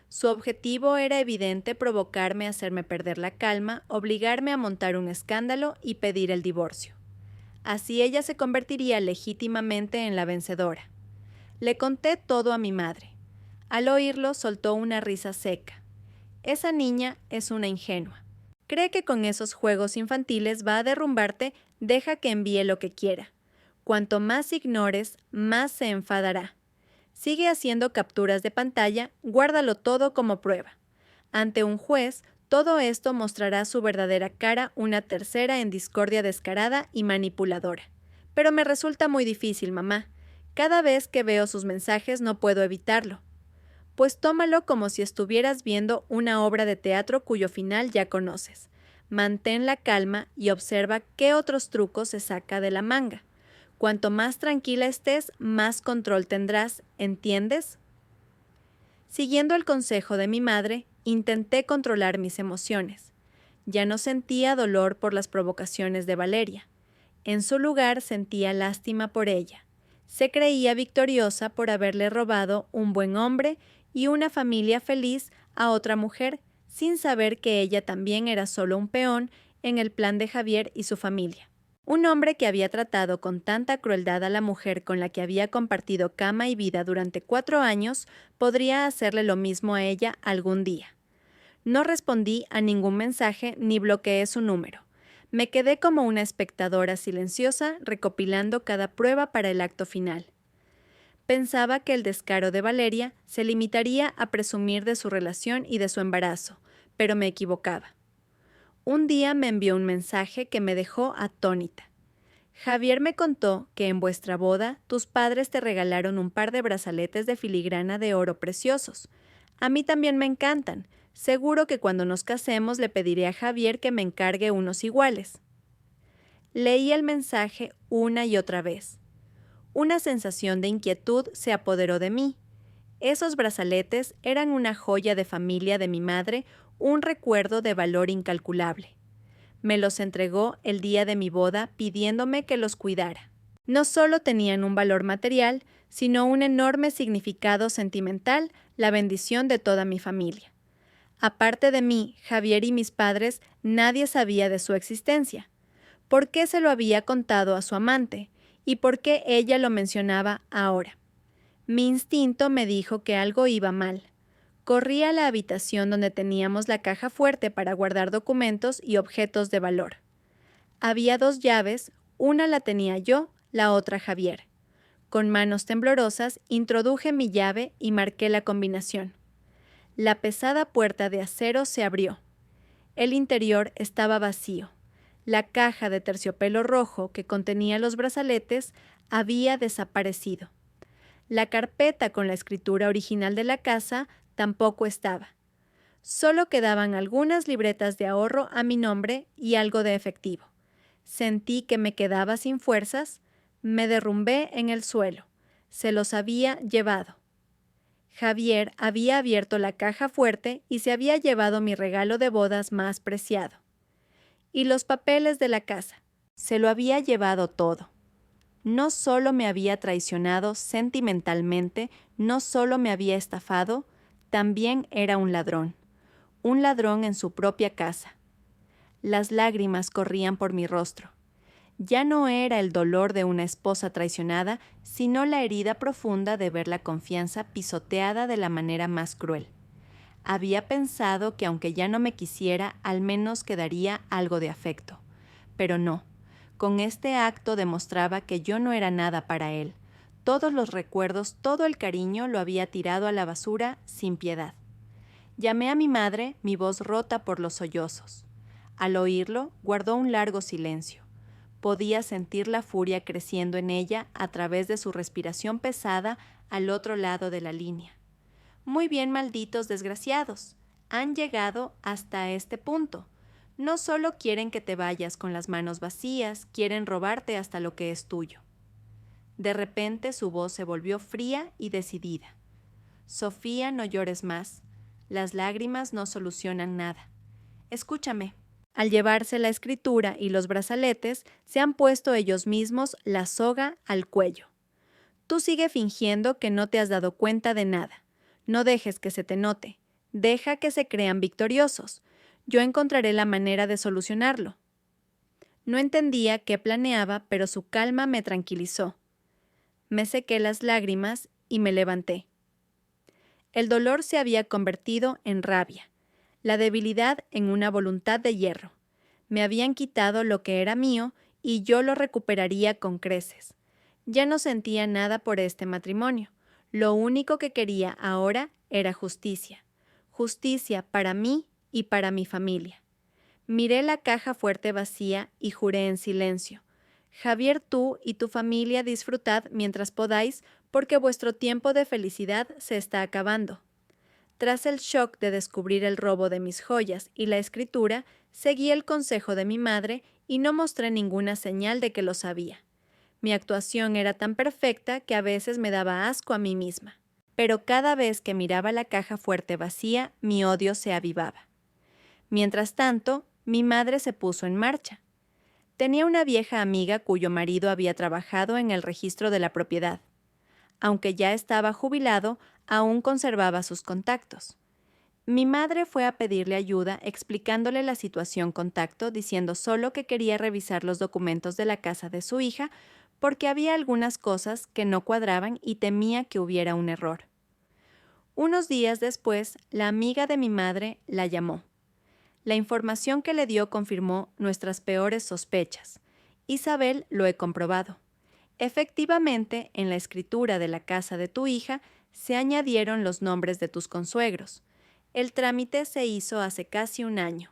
Su objetivo era evidente: provocarme, hacerme perder la calma, obligarme a montar un escándalo y pedir el divorcio. Así ella se convertiría legítimamente en la vencedora. Le conté todo a mi madre. Al oírlo, soltó una risa seca. Esa niña es una ingenua. Cree que con esos juegos infantiles va a derrumbarte. Deja que envíe lo que quiera. Cuanto más ignores, más se enfadará. Sigue haciendo capturas de pantalla, guárdalo todo como prueba. Ante un juez, todo esto mostrará su verdadera cara, una tercera en discordia descarada y manipuladora. Pero me resulta muy difícil, mamá. Cada vez que veo sus mensajes no puedo evitarlo. Pues tómalo como si estuvieras viendo una obra de teatro cuyo final ya conoces. Mantén la calma y observa qué otros trucos se saca de la manga. Cuanto más tranquila estés, más control tendrás, ¿entiendes? Siguiendo el consejo de mi madre, intenté controlar mis emociones. Ya no sentía dolor por las provocaciones de Valeria. En su lugar sentía lástima por ella. Se creía victoriosa por haberle robado un buen hombre y una familia feliz a otra mujer, sin saber que ella también era solo un peón en el plan de Javier y su familia. Un hombre que había tratado con tanta crueldad a la mujer con la que había compartido cama y vida durante 4 años, podría hacerle lo mismo a ella algún día. No respondí a ningún mensaje ni bloqueé su número. Me quedé como una espectadora silenciosa, recopilando cada prueba para el acto final. Pensaba que el descaro de Valeria se limitaría a presumir de su relación y de su embarazo, pero me equivocaba. Un día me envió un mensaje que me dejó atónita. Javier me contó que en vuestra boda tus padres te regalaron un par de brazaletes de filigrana de oro preciosos. A mí también me encantan. Seguro que cuando nos casemos le pediré a Javier que me encargue unos iguales. Leí el mensaje una y otra vez. Una sensación de inquietud se apoderó de mí. Esos brazaletes eran una joya de familia de mi madre, un recuerdo de valor incalculable. Me los entregó el día de mi boda pidiéndome que los cuidara. No solo tenían un valor material, sino un enorme significado sentimental, la bendición de toda mi familia. Aparte de mí, Javier y mis padres, nadie sabía de su existencia. ¿Por qué se lo había contado a su amante? ¿Y por qué ella lo mencionaba ahora? Mi instinto me dijo que algo iba mal. Corrí a la habitación donde teníamos la caja fuerte para guardar documentos y objetos de valor. Había 2 llaves, una la tenía yo, la otra Javier. Con manos temblorosas introduje mi llave y marqué la combinación. La pesada puerta de acero se abrió. El interior estaba vacío. La caja de terciopelo rojo que contenía los brazaletes había desaparecido. La carpeta con la escritura original de la casa tampoco estaba. Solo quedaban algunas libretas de ahorro a mi nombre y algo de efectivo. Sentí que me quedaba sin fuerzas, me derrumbé en el suelo. Se los había llevado. Javier había abierto la caja fuerte y se había llevado mi regalo de bodas más preciado. Y los papeles de la casa. Se lo había llevado todo. No solo me había traicionado sentimentalmente, no solo me había estafado, también era un ladrón en su propia casa. Las lágrimas corrían por mi rostro. Ya no era el dolor de una esposa traicionada, sino la herida profunda de ver la confianza pisoteada de la manera más cruel. Había pensado que aunque ya no me quisiera, al menos quedaría algo de afecto. Pero no. Con este acto demostraba que yo no era nada para él. Todos los recuerdos, todo el cariño lo había tirado a la basura sin piedad. Llamé a mi madre, mi voz rota por los sollozos. Al oírlo, guardó un largo silencio. Podía sentir la furia creciendo en ella a través de su respiración pesada al otro lado de la línea. Muy bien, malditos desgraciados. Han llegado hasta este punto. No solo quieren que te vayas con las manos vacías, quieren robarte hasta lo que es tuyo. De repente su voz se volvió fría y decidida. Sofía, no llores más. Las lágrimas no solucionan nada. Escúchame. Al llevarse la escritura y los brazaletes, se han puesto ellos mismos la soga al cuello. Tú sigue fingiendo que no te has dado cuenta de nada. No dejes que se te note. Deja que se crean victoriosos. Yo encontraré la manera de solucionarlo. No entendía qué planeaba, pero su calma me tranquilizó. Me sequé las lágrimas y me levanté. El dolor se había convertido en rabia, la debilidad en una voluntad de hierro. Me habían quitado lo que era mío y yo lo recuperaría con creces. Ya no sentía nada por este matrimonio. Lo único que quería ahora era justicia. Justicia para mí y para mi familia. Miré la caja fuerte vacía y juré en silencio. Javier, tú y tu familia disfrutad mientras podáis, porque vuestro tiempo de felicidad se está acabando. Tras el shock de descubrir el robo de mis joyas y la escritura, seguí el consejo de mi madre y no mostré ninguna señal de que lo sabía. Mi actuación era tan perfecta que a veces me daba asco a mí misma. Pero cada vez que miraba la caja fuerte vacía, mi odio se avivaba. Mientras tanto, mi madre se puso en marcha. Tenía una vieja amiga cuyo marido había trabajado en el registro de la propiedad. Aunque ya estaba jubilado, aún conservaba sus contactos. Mi madre fue a pedirle ayuda explicándole la situación con tacto, diciendo solo que quería revisar los documentos de la casa de su hija porque había algunas cosas que no cuadraban y temía que hubiera un error. Unos días después, la amiga de mi madre la llamó. La información que le dio confirmó nuestras peores sospechas. Isabel, lo he comprobado. Efectivamente, en la escritura de la casa de tu hija se añadieron los nombres de tus consuegros. El trámite se hizo hace casi un año.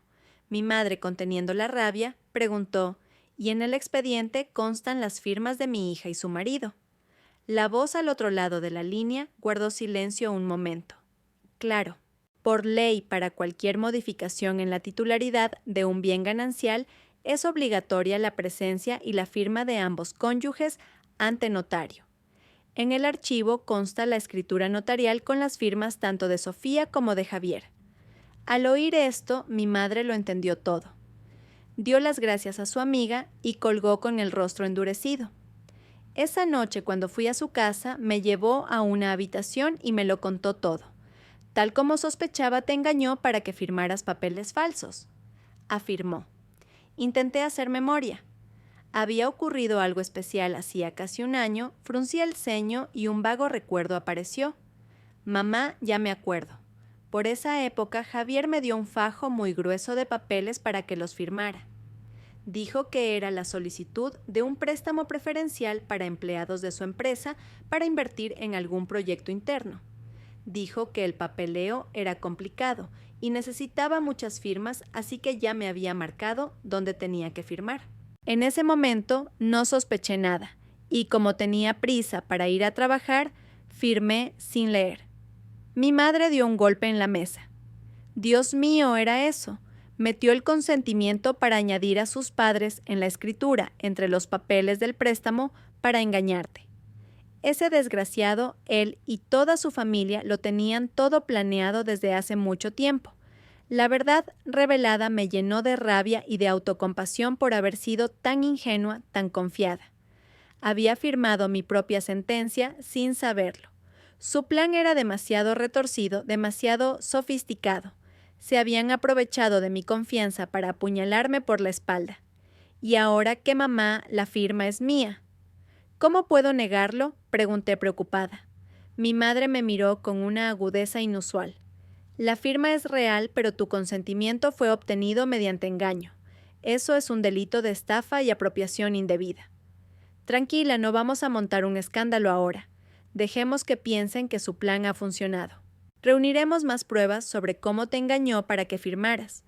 Mi madre, conteniendo la rabia, preguntó, ¿y en el expediente constan las firmas de mi hija y su marido? La voz al otro lado de la línea guardó silencio un momento. Claro. Por ley, para cualquier modificación en la titularidad de un bien ganancial, es obligatoria la presencia y la firma de ambos cónyuges ante notario. En el archivo consta la escritura notarial con las firmas tanto de Sofía como de Javier. Al oír esto, mi madre lo entendió todo. Dio las gracias a su amiga y colgó con el rostro endurecido. Esa noche, cuando fui a su casa, me llevó a una habitación y me lo contó todo. Tal como sospechaba, te engañó para que firmaras papeles falsos, afirmó. Intenté hacer memoria. Había ocurrido algo especial hacía casi un año, fruncí el ceño y un vago recuerdo apareció. Mamá, ya me acuerdo. Por esa época, Javier me dio un fajo muy grueso de papeles para que los firmara. Dijo que era la solicitud de un préstamo preferencial para empleados de su empresa para invertir en algún proyecto interno. Dijo que el papeleo era complicado y necesitaba muchas firmas, así que ya me había marcado dónde tenía que firmar. En ese momento no sospeché nada, y como tenía prisa para ir a trabajar, firmé sin leer. Mi madre dio un golpe en la mesa. Dios mío, era eso. Metió el consentimiento para añadir a sus padres en la escritura entre los papeles del préstamo para engañarte. Ese desgraciado, él y toda su familia lo tenían todo planeado desde hace mucho tiempo. La verdad revelada me llenó de rabia y de autocompasión por haber sido tan ingenua, tan confiada. Había firmado mi propia sentencia sin saberlo. Su plan era demasiado retorcido, demasiado sofisticado. Se habían aprovechado de mi confianza para apuñalarme por la espalda. Y ahora que mamá, la firma es mía. ¿Cómo puedo negarlo?, pregunté preocupada. Mi madre me miró con una agudeza inusual. La firma es real, pero tu consentimiento fue obtenido mediante engaño. Eso es un delito de estafa y apropiación indebida. Tranquila, no vamos a montar un escándalo ahora. Dejemos que piensen que su plan ha funcionado. Reuniremos más pruebas sobre cómo te engañó para que firmaras.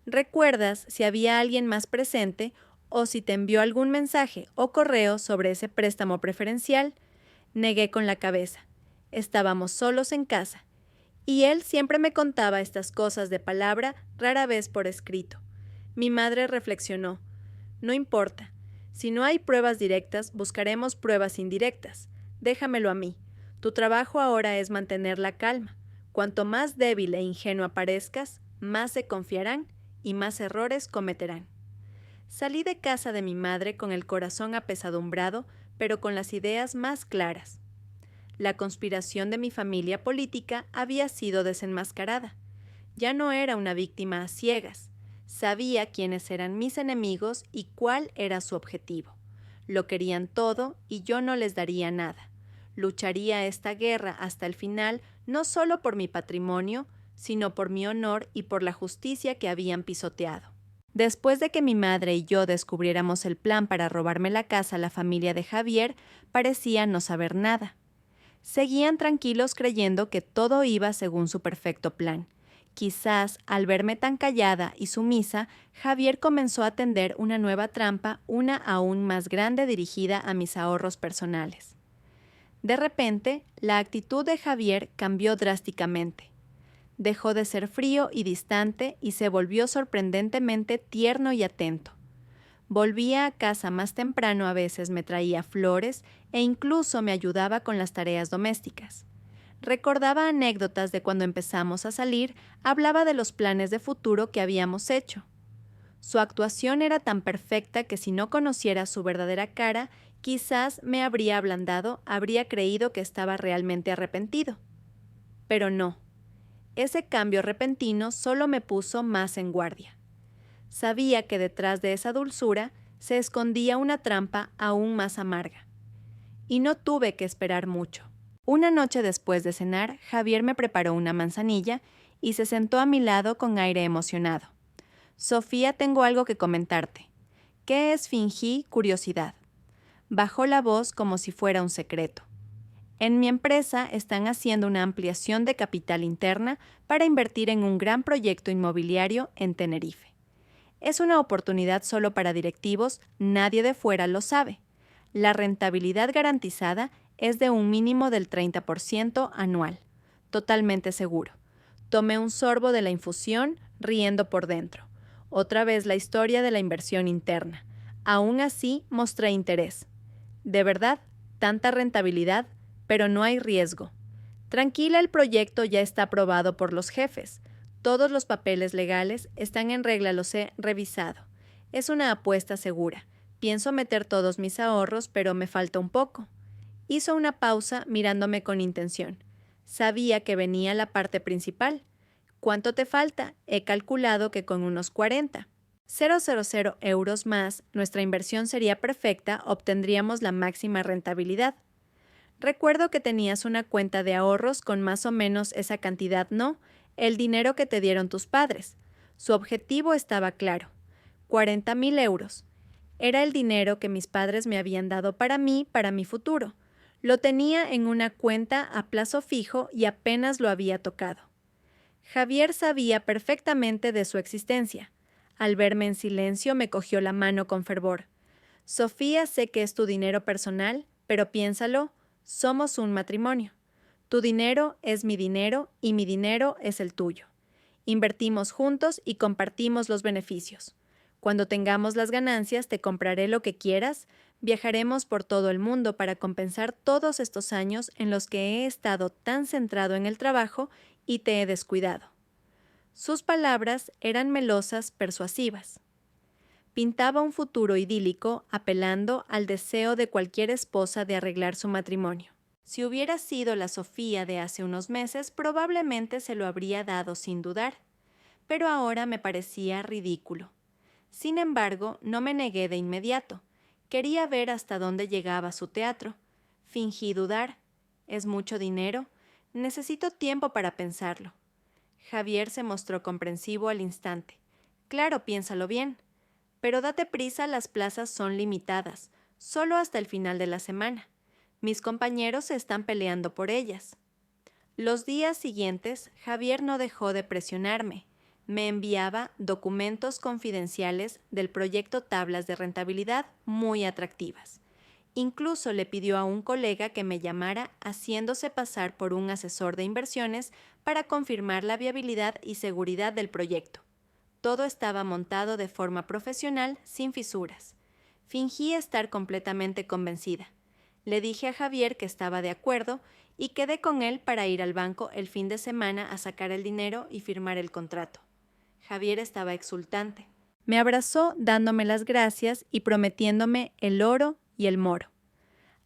¿Recuerdas si había alguien más presente o si te envió algún mensaje o correo sobre ese préstamo preferencial? Negué con la cabeza. Estábamos solos en casa. Y él siempre me contaba estas cosas de palabra, rara vez por escrito. Mi madre reflexionó. No importa. Si no hay pruebas directas, buscaremos pruebas indirectas. Déjamelo a mí. Tu trabajo ahora es mantener la calma. Cuanto más débil e ingenua parezcas, más se confiarán y más errores cometerán. Salí de casa de mi madre con el corazón apesadumbrado, pero con las ideas más claras. La conspiración de mi familia política había sido desenmascarada. Ya no era una víctima a ciegas. Sabía quiénes eran mis enemigos y cuál era su objetivo. Lo querían todo y yo no les daría nada. Lucharía esta guerra hasta el final, no solo por mi patrimonio, sino por mi honor y por la justicia que habían pisoteado. Después de que mi madre y yo descubriéramos el plan para robarme la casa a la familia de Javier, parecía no saber nada. Seguían tranquilos creyendo que todo iba según su perfecto plan. Quizás, al verme tan callada y sumisa, Javier comenzó a tender una nueva trampa, una aún más grande dirigida a mis ahorros personales. De repente, la actitud de Javier cambió drásticamente. Dejó de ser frío y distante y se volvió sorprendentemente tierno y atento. Volvía a casa más temprano, a veces me traía flores e incluso me ayudaba con las tareas domésticas. Recordaba anécdotas de cuando empezamos a salir, hablaba de los planes de futuro que habíamos hecho. Su actuación era tan perfecta que si no conociera su verdadera cara, quizás me habría ablandado, habría creído que estaba realmente arrepentido. Pero no. Ese cambio repentino solo me puso más en guardia. Sabía que detrás de esa dulzura se escondía una trampa aún más amarga. Y no tuve que esperar mucho. Una noche después de cenar, Javier me preparó una manzanilla y se sentó a mi lado con aire emocionado. «Sofía, tengo algo que comentarte. ¿Qué es?» Fingí curiosidad. Bajó la voz como si fuera un secreto. En mi empresa están haciendo una ampliación de capital interna para invertir en un gran proyecto inmobiliario en Tenerife. Es una oportunidad solo para directivos, nadie de fuera lo sabe. La rentabilidad garantizada es de un mínimo del 30% anual. Totalmente seguro. Tomé un sorbo de la infusión, riendo por dentro. Otra vez la historia de la inversión interna. Aún así, mostré interés. De verdad, tanta rentabilidad, pero no hay riesgo. Tranquila, el proyecto ya está aprobado por los jefes. Todos los papeles legales están en regla, los he revisado. Es una apuesta segura. Pienso meter todos mis ahorros, pero me falta un poco. Hizo una pausa mirándome con intención. Sabía que venía la parte principal. ¿Cuánto te falta? He calculado que con unos 40. 0,00 euros más, nuestra inversión sería perfecta, obtendríamos la máxima rentabilidad. Recuerdo que tenías una cuenta de ahorros con más o menos esa cantidad, ¿no? El dinero que te dieron tus padres. Su objetivo estaba claro. 40.000 euros. Era el dinero que mis padres me habían dado para mí, para mi futuro. Lo tenía en una cuenta a plazo fijo y apenas lo había tocado. Javier sabía perfectamente de su existencia. Al verme en silencio me cogió la mano con fervor. Sofía, sé que es tu dinero personal, pero piénsalo, somos un matrimonio. Tu dinero es mi dinero y mi dinero es el tuyo. Invertimos juntos y compartimos los beneficios. Cuando tengamos las ganancias te compraré lo que quieras, viajaremos por todo el mundo para compensar todos estos años en los que he estado tan centrado en el trabajo y te he descuidado. Sus palabras eran melosas, persuasivas. Pintaba un futuro idílico, apelando al deseo de cualquier esposa de arreglar su matrimonio. Si hubiera sido la Sofía de hace unos meses, probablemente se lo habría dado sin dudar. Pero ahora me parecía ridículo. Sin embargo, no me negué de inmediato. Quería ver hasta dónde llegaba su teatro. Fingí dudar. ¿Es mucho dinero? Necesito tiempo para pensarlo. Javier se mostró comprensivo al instante. Claro, piénsalo bien. Pero date prisa, las plazas son limitadas, solo hasta el final de la semana. Mis compañeros se están peleando por ellas. Los días siguientes, Javier no dejó de presionarme. Me enviaba documentos confidenciales del proyecto Tablas de Rentabilidad muy atractivas. Incluso le pidió a un colega que me llamara haciéndose pasar por un asesor de inversiones para confirmar la viabilidad y seguridad del proyecto. Todo estaba montado de forma profesional, sin fisuras. Fingí estar completamente convencida. Le dije a Javier que estaba de acuerdo y quedé con él para ir al banco el fin de semana a sacar el dinero y firmar el contrato. Javier estaba exultante. Me abrazó dándome las gracias y prometiéndome el oro y el moro.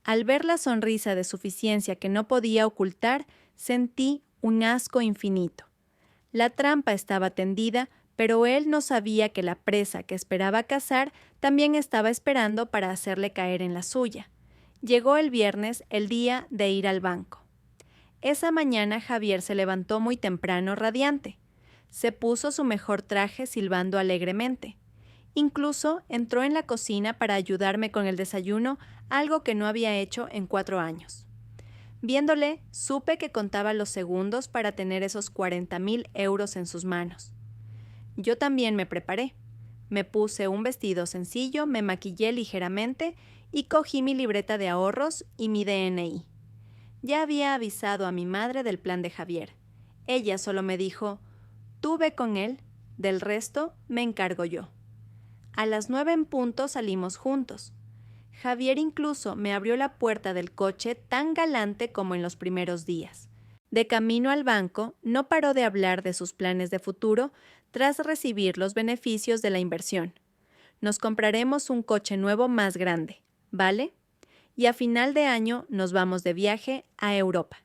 Al ver la sonrisa de suficiencia que no podía ocultar, sentí un asco infinito. La trampa estaba tendida, pero él no sabía que la presa que esperaba cazar también estaba esperando para hacerle caer en la suya. Llegó el viernes, el día de ir al banco. Esa mañana Javier se levantó muy temprano, radiante. Se puso su mejor traje silbando alegremente. Incluso entró en la cocina para ayudarme con el desayuno, algo que no había hecho en 4 años. Viéndole, supe que contaba los segundos para tener esos 40,000 euros en sus manos. Yo también me preparé. Me puse un vestido sencillo, me maquillé ligeramente y cogí mi libreta de ahorros y mi DNI. Ya había avisado a mi madre del plan de Javier. Ella solo me dijo: «Tú ve con él, del resto me encargo yo». A las 9 en punto salimos juntos. Javier incluso me abrió la puerta del coche tan galante como en los primeros días. De camino al banco, no paró de hablar de sus planes de futuro tras recibir los beneficios de la inversión. Nos compraremos un coche nuevo más grande, ¿vale? Y a final de año nos vamos de viaje a Europa.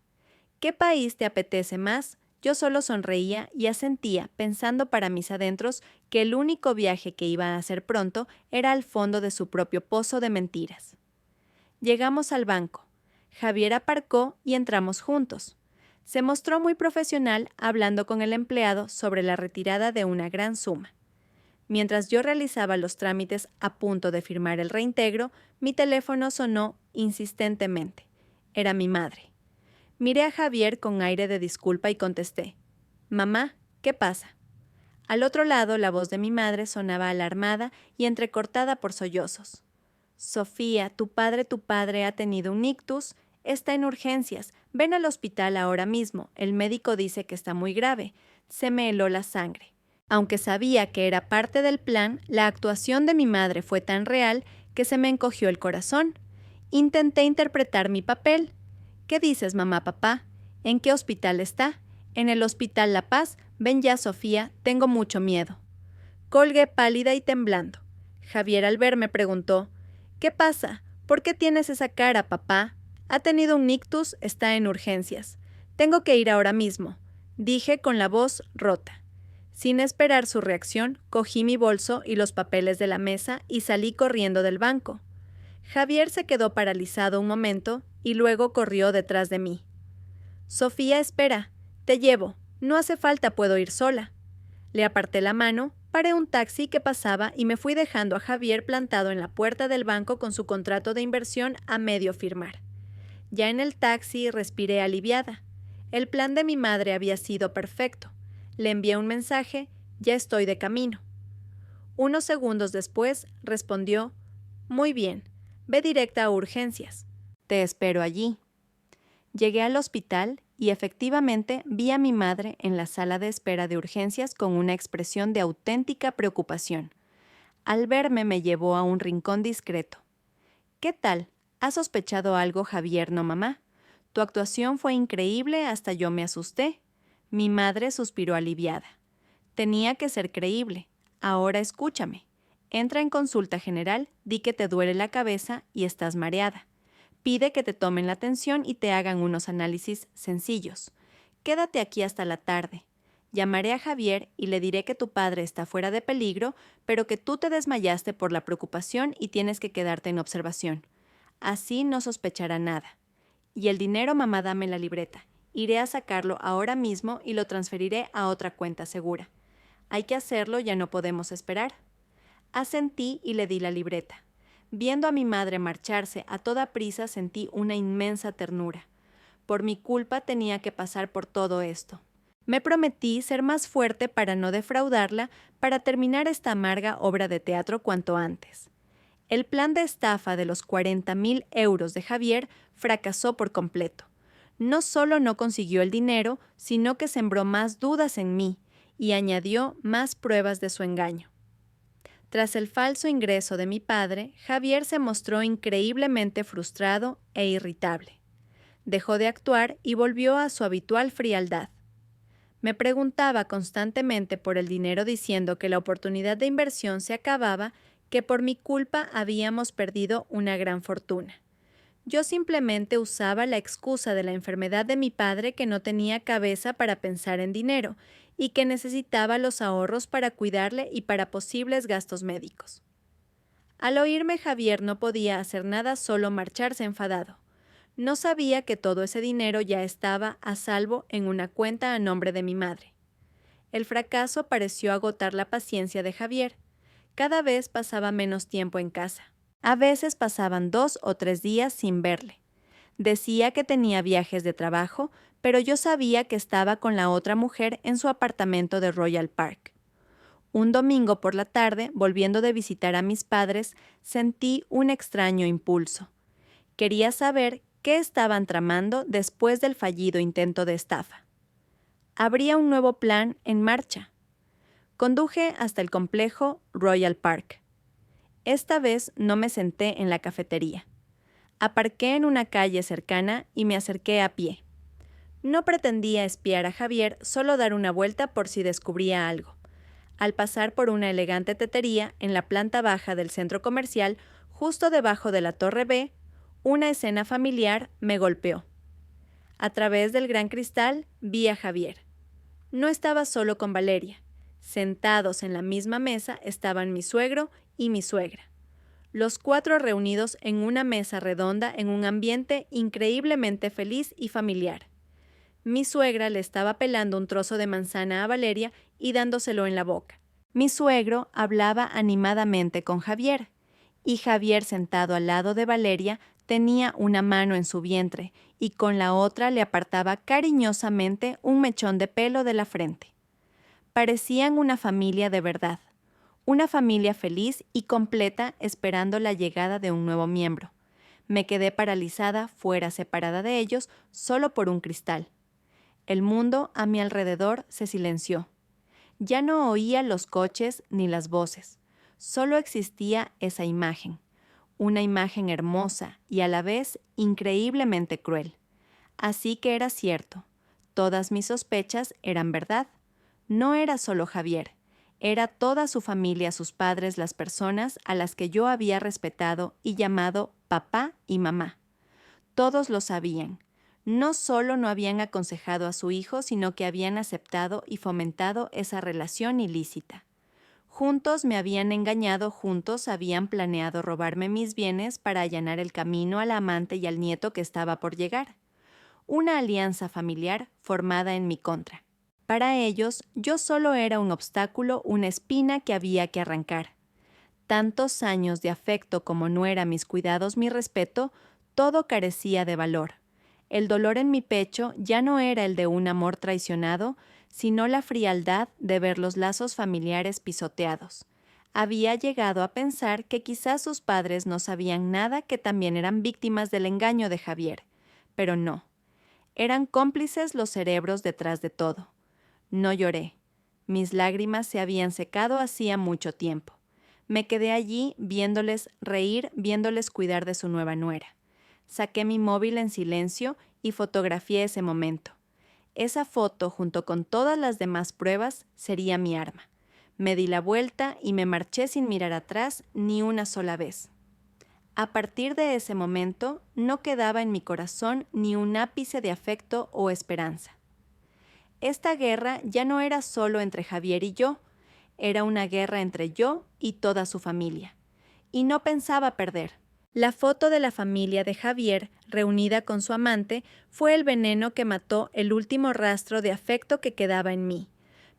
¿Qué país te apetece más? Yo solo sonreía y asentía, pensando para mis adentros que el único viaje que iba a hacer pronto era al fondo de su propio pozo de mentiras. Llegamos al banco. Javier aparcó y entramos juntos. Se mostró muy profesional hablando con el empleado sobre la retirada de una gran suma. Mientras yo realizaba los trámites a punto de firmar el reintegro, mi teléfono sonó insistentemente. Era mi madre. Miré a Javier con aire de disculpa y contesté: «Mamá, ¿qué pasa?». Al otro lado, la voz de mi madre sonaba alarmada y entrecortada por sollozos. «Sofía, tu padre ha tenido un ictus, está en urgencias, ven al hospital ahora mismo, el médico dice que está muy grave». Se me heló la sangre. Aunque sabía que era parte del plan, la actuación de mi madre fue tan real que se me encogió el corazón. Intenté interpretar mi papel. «¿Qué dices, mamá, papá? ¿En qué hospital está?». «En el Hospital La Paz. Ven ya, Sofía, tengo mucho miedo». Colgué pálida y temblando. Javier, al verme, preguntó: «¿Qué pasa? ¿Por qué tienes esa cara, papá?». «Ha tenido un ictus, está en urgencias. Tengo que ir ahora mismo», dije con la voz rota. Sin esperar su reacción, cogí mi bolso y los papeles de la mesa y salí corriendo del banco. Javier se quedó paralizado un momento y luego corrió detrás de mí. «Sofía, espera, te llevo, no hace falta, puedo ir sola». Le aparté la mano, paré un taxi que pasaba y me fui dejando a Javier plantado en la puerta del banco con su contrato de inversión a medio firmar. Ya en el taxi respiré aliviada. El plan de mi madre había sido perfecto. Le envié un mensaje: «Ya estoy de camino». Unos segundos después respondió: «Muy bien, ve directa a urgencias. Te espero allí». Llegué al hospital y efectivamente vi a mi madre en la sala de espera de urgencias con una expresión de auténtica preocupación. Al verme me llevó a un rincón discreto. «¿Qué tal? ¿Has sospechado algo, Javier, no, mamá? Tu actuación fue increíble, hasta yo me asusté». Mi madre suspiró aliviada. «Tenía que ser creíble. Ahora escúchame. Entra en consulta general, di que te duele la cabeza y estás mareada. Pide que te tomen la tensión y te hagan unos análisis sencillos. Quédate aquí hasta la tarde. Llamaré a Javier y le diré que tu padre está fuera de peligro, pero que tú te desmayaste por la preocupación y tienes que quedarte en observación. Así no sospechará nada. Y el dinero, mamá, dame la libreta. Iré a sacarlo ahora mismo y lo transferiré a otra cuenta segura. Hay que hacerlo, ya no podemos esperar». Asentí y le di la libreta. Viendo a mi madre marcharse a toda prisa, sentí una inmensa ternura. Por mi culpa tenía que pasar por todo esto. Me prometí ser más fuerte para no defraudarla, para terminar esta amarga obra de teatro cuanto antes. El plan de estafa de los 40,000 euros de Javier fracasó por completo. No solo no consiguió el dinero, sino que sembró más dudas en mí y añadió más pruebas de su engaño. Tras el falso ingreso de mi padre, Javier se mostró increíblemente frustrado e irritable. Dejó de actuar y volvió a su habitual frialdad. Me preguntaba constantemente por el dinero diciendo que la oportunidad de inversión se acababa, que por mi culpa habíamos perdido una gran fortuna. Yo simplemente usaba la excusa de la enfermedad de mi padre, que no tenía cabeza para pensar en dinero y que necesitaba los ahorros para cuidarle y para posibles gastos médicos. Al oírme, Javier no podía hacer nada, solo marcharse enfadado. No sabía que todo ese dinero ya estaba a salvo en una cuenta a nombre de mi madre. El fracaso pareció agotar la paciencia de Javier. Cada vez pasaba menos tiempo en casa. A veces pasaban 2 o 3 días sin verle. Decía que tenía viajes de trabajo, pero yo sabía que estaba con la otra mujer en su apartamento de Royal Park. Un domingo por la tarde, volviendo de visitar a mis padres, sentí un extraño impulso. Quería saber qué estaban tramando después del fallido intento de estafa. Habría un nuevo plan en marcha. Conduje hasta el complejo Royal Park. Esta vez no me senté en la cafetería. Aparqué en una calle cercana y me acerqué a pie. No pretendía espiar a Javier, solo dar una vuelta por si descubría algo. Al pasar por una elegante tetería en la planta baja del centro comercial, justo debajo de la Torre B, una escena familiar me golpeó. A través del gran cristal vi a Javier. No estaba solo con Valeria. Sentados en la misma mesa estaban mi suegro y mi suegra. Los 4 reunidos en una mesa redonda en un ambiente increíblemente feliz y familiar. Mi suegra le estaba pelando un trozo de manzana a Valeria y dándoselo en la boca. Mi suegro hablaba animadamente con Javier, y Javier, sentado al lado de Valeria, tenía una mano en su vientre y con la otra le apartaba cariñosamente un mechón de pelo de la frente. Parecían una familia de verdad, una familia feliz y completa esperando la llegada de un nuevo miembro. Me quedé paralizada, fuera separada de ellos, solo por un cristal. El mundo a mi alrededor se silenció. Ya no oía los coches ni las voces. Solo existía esa imagen. Una imagen hermosa y a la vez increíblemente cruel. Así que era cierto. Todas mis sospechas eran verdad. No era solo Javier. Era toda su familia, sus padres, las personas a las que yo había respetado y llamado papá y mamá. Todos lo sabían. No solo no habían aconsejado a su hijo, sino que habían aceptado y fomentado esa relación ilícita. Juntos me habían engañado, juntos habían planeado robarme mis bienes para allanar el camino al amante y al nieto que estaba por llegar. Una alianza familiar formada en mi contra. Para ellos, yo solo era un obstáculo, una espina que había que arrancar. Tantos años de afecto como no era mis cuidados, mi respeto, todo carecía de valor. El dolor en mi pecho ya no era el de un amor traicionado, sino la frialdad de ver los lazos familiares pisoteados. Había llegado a pensar que quizás sus padres no sabían nada, que también eran víctimas del engaño de Javier. Pero no. Eran cómplices los cerebros detrás de todo. No lloré. Mis lágrimas se habían secado hacía mucho tiempo. Me quedé allí viéndoles reír, viéndoles cuidar de su nueva nuera. Saqué mi móvil en silencio y fotografié ese momento. Esa foto, junto con todas las demás pruebas, sería mi arma. Me di la vuelta y me marché sin mirar atrás ni una sola vez. A partir de ese momento, no quedaba en mi corazón ni un ápice de afecto o esperanza. Esta guerra ya no era solo entre Javier y yo, era una guerra entre yo y toda su familia. Y no pensaba perder. La foto de la familia de Javier, reunida con su amante, fue el veneno que mató el último rastro de afecto que quedaba en mí.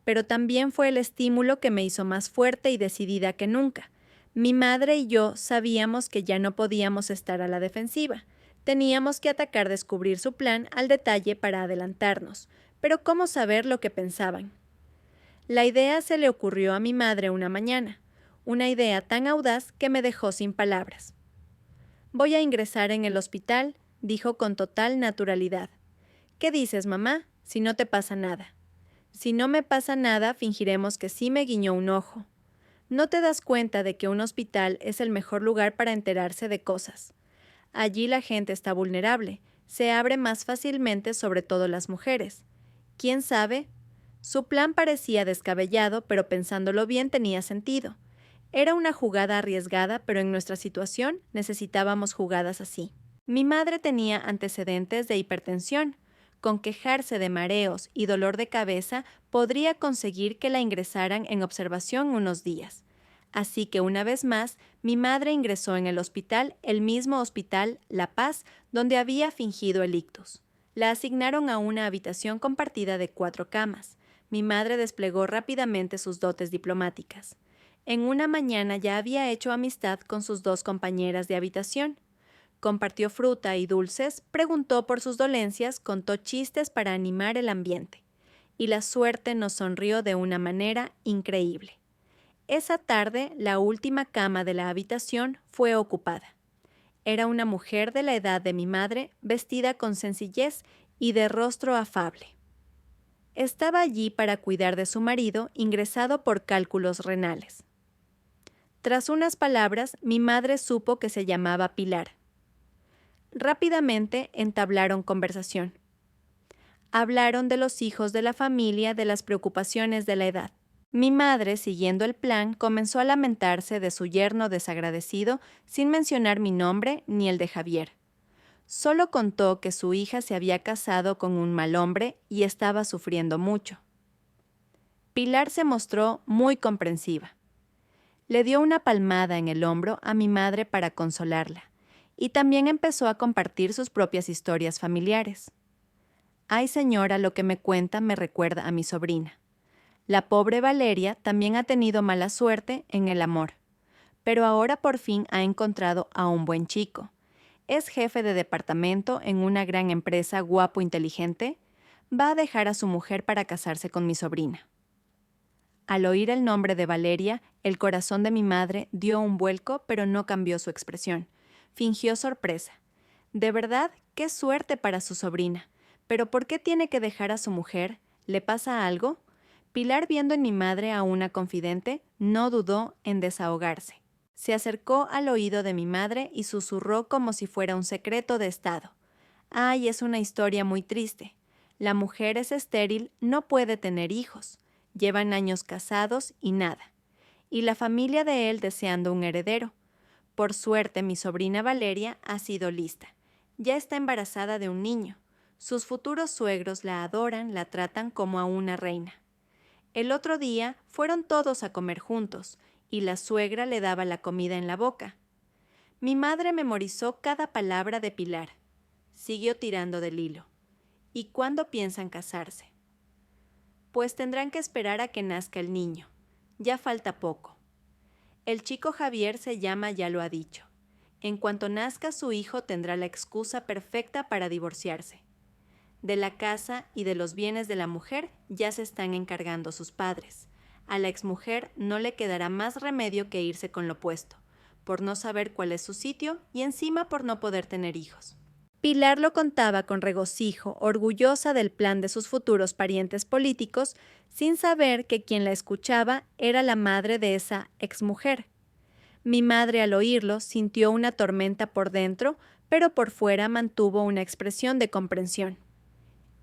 Pero también fue el estímulo que me hizo más fuerte y decidida que nunca. Mi madre y yo sabíamos que ya no podíamos estar a la defensiva. Teníamos que atacar, descubrir su plan al detalle para adelantarnos. Pero ¿cómo saber lo que pensaban? La idea se le ocurrió a mi madre una mañana. Una idea tan audaz que me dejó sin palabras. «Voy a ingresar en el hospital», dijo con total naturalidad. «¿Qué dices, mamá? Si no te pasa nada». «Si no me pasa nada, fingiremos que sí», me guiñó un ojo. «¿No te das cuenta de que un hospital es el mejor lugar para enterarse de cosas? Allí la gente está vulnerable, se abre más fácilmente, sobre todo las mujeres. ¿Quién sabe? Su plan parecía descabellado, pero pensándolo bien tenía sentido. Era una jugada arriesgada, pero en nuestra situación necesitábamos jugadas así. Mi madre tenía antecedentes de hipertensión. Con quejarse de mareos y dolor de cabeza podría conseguir que la ingresaran en observación unos días. Así que una vez más, mi madre ingresó en el hospital, el mismo hospital La Paz, donde había fingido el ictus. La asignaron a una habitación compartida de 4 camas. Mi madre desplegó rápidamente sus dotes diplomáticas. En una mañana ya había hecho amistad con sus 2 compañeras de habitación. Compartió fruta y dulces, preguntó por sus dolencias, contó chistes para animar el ambiente. Y la suerte nos sonrió de una manera increíble. Esa tarde, la última cama de la habitación fue ocupada. Era una mujer de la edad de mi madre, vestida con sencillez y de rostro afable. Estaba allí para cuidar de su marido, ingresado por cálculos renales. Tras unas palabras, mi madre supo que se llamaba Pilar. Rápidamente entablaron conversación. Hablaron de los hijos de la familia, de las preocupaciones de la edad. Mi madre, siguiendo el plan, comenzó a lamentarse de su yerno desagradecido sin mencionar mi nombre ni el de Javier. Solo contó que su hija se había casado con un mal hombre y estaba sufriendo mucho. Pilar se mostró muy comprensiva. Le dio una palmada en el hombro a mi madre para consolarla, y también empezó a compartir sus propias historias familiares. Ay, señora, lo que me cuenta me recuerda a mi sobrina. La pobre Valeria también ha tenido mala suerte en el amor, pero ahora por fin ha encontrado a un buen chico. Es jefe de departamento en una gran empresa, guapo, inteligente. Va a dejar a su mujer para casarse con mi sobrina. Al oír el nombre de Valeria, el corazón de mi madre dio un vuelco, pero no cambió su expresión. Fingió sorpresa. De verdad, qué suerte para su sobrina. ¿Pero por qué tiene que dejar a su mujer? ¿Le pasa algo? Pilar, viendo en mi madre a una confidente, no dudó en desahogarse. Se acercó al oído de mi madre y susurró como si fuera un secreto de estado. Ay, es una historia muy triste. La mujer es estéril, no puede tener hijos. Llevan años casados y nada. Y la familia de él deseando un heredero. Por suerte, mi sobrina Valeria ha sido lista. Ya está embarazada de un niño. Sus futuros suegros la adoran, la tratan como a una reina. El otro día fueron todos a comer juntos, y la suegra le daba la comida en la boca. Mi madre memorizó cada palabra de Pilar. Siguió tirando del hilo. ¿Y cuándo piensan casarse? Pues tendrán que esperar a que nazca el niño. Ya falta poco. El chico Javier se llama, ya lo ha dicho. En cuanto nazca su hijo tendrá la excusa perfecta para divorciarse. De la casa y de los bienes de la mujer ya se están encargando sus padres. A la exmujer no le quedará más remedio que irse con lo puesto, por no saber cuál es su sitio y encima por no poder tener hijos. Pilar lo contaba con regocijo, orgullosa del plan de sus futuros parientes políticos, sin saber que quien la escuchaba era la madre de esa exmujer. Mi madre, al oírlo, sintió una tormenta por dentro, pero por fuera mantuvo una expresión de comprensión.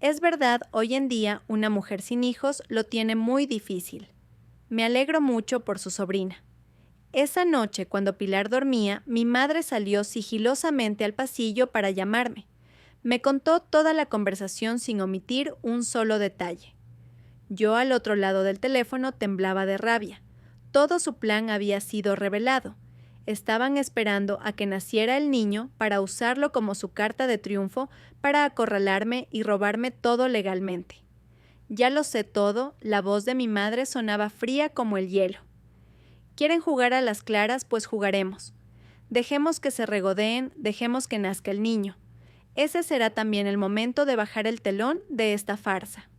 Es verdad, hoy en día una mujer sin hijos lo tiene muy difícil. Me alegro mucho por su sobrina. Esa noche, cuando Pilar dormía, mi madre salió sigilosamente al pasillo para llamarme. Me contó toda la conversación sin omitir un solo detalle. Yo al otro lado del teléfono temblaba de rabia. Todo su plan había sido revelado. Estaban esperando a que naciera el niño para usarlo como su carta de triunfo para acorralarme y robarme todo legalmente. Ya lo sé todo, la voz de mi madre sonaba fría como el hielo. ¿Quieren jugar a las claras? Pues jugaremos. Dejemos que se regodeen, dejemos que nazca el niño. Ese será también el momento de bajar el telón de esta farsa.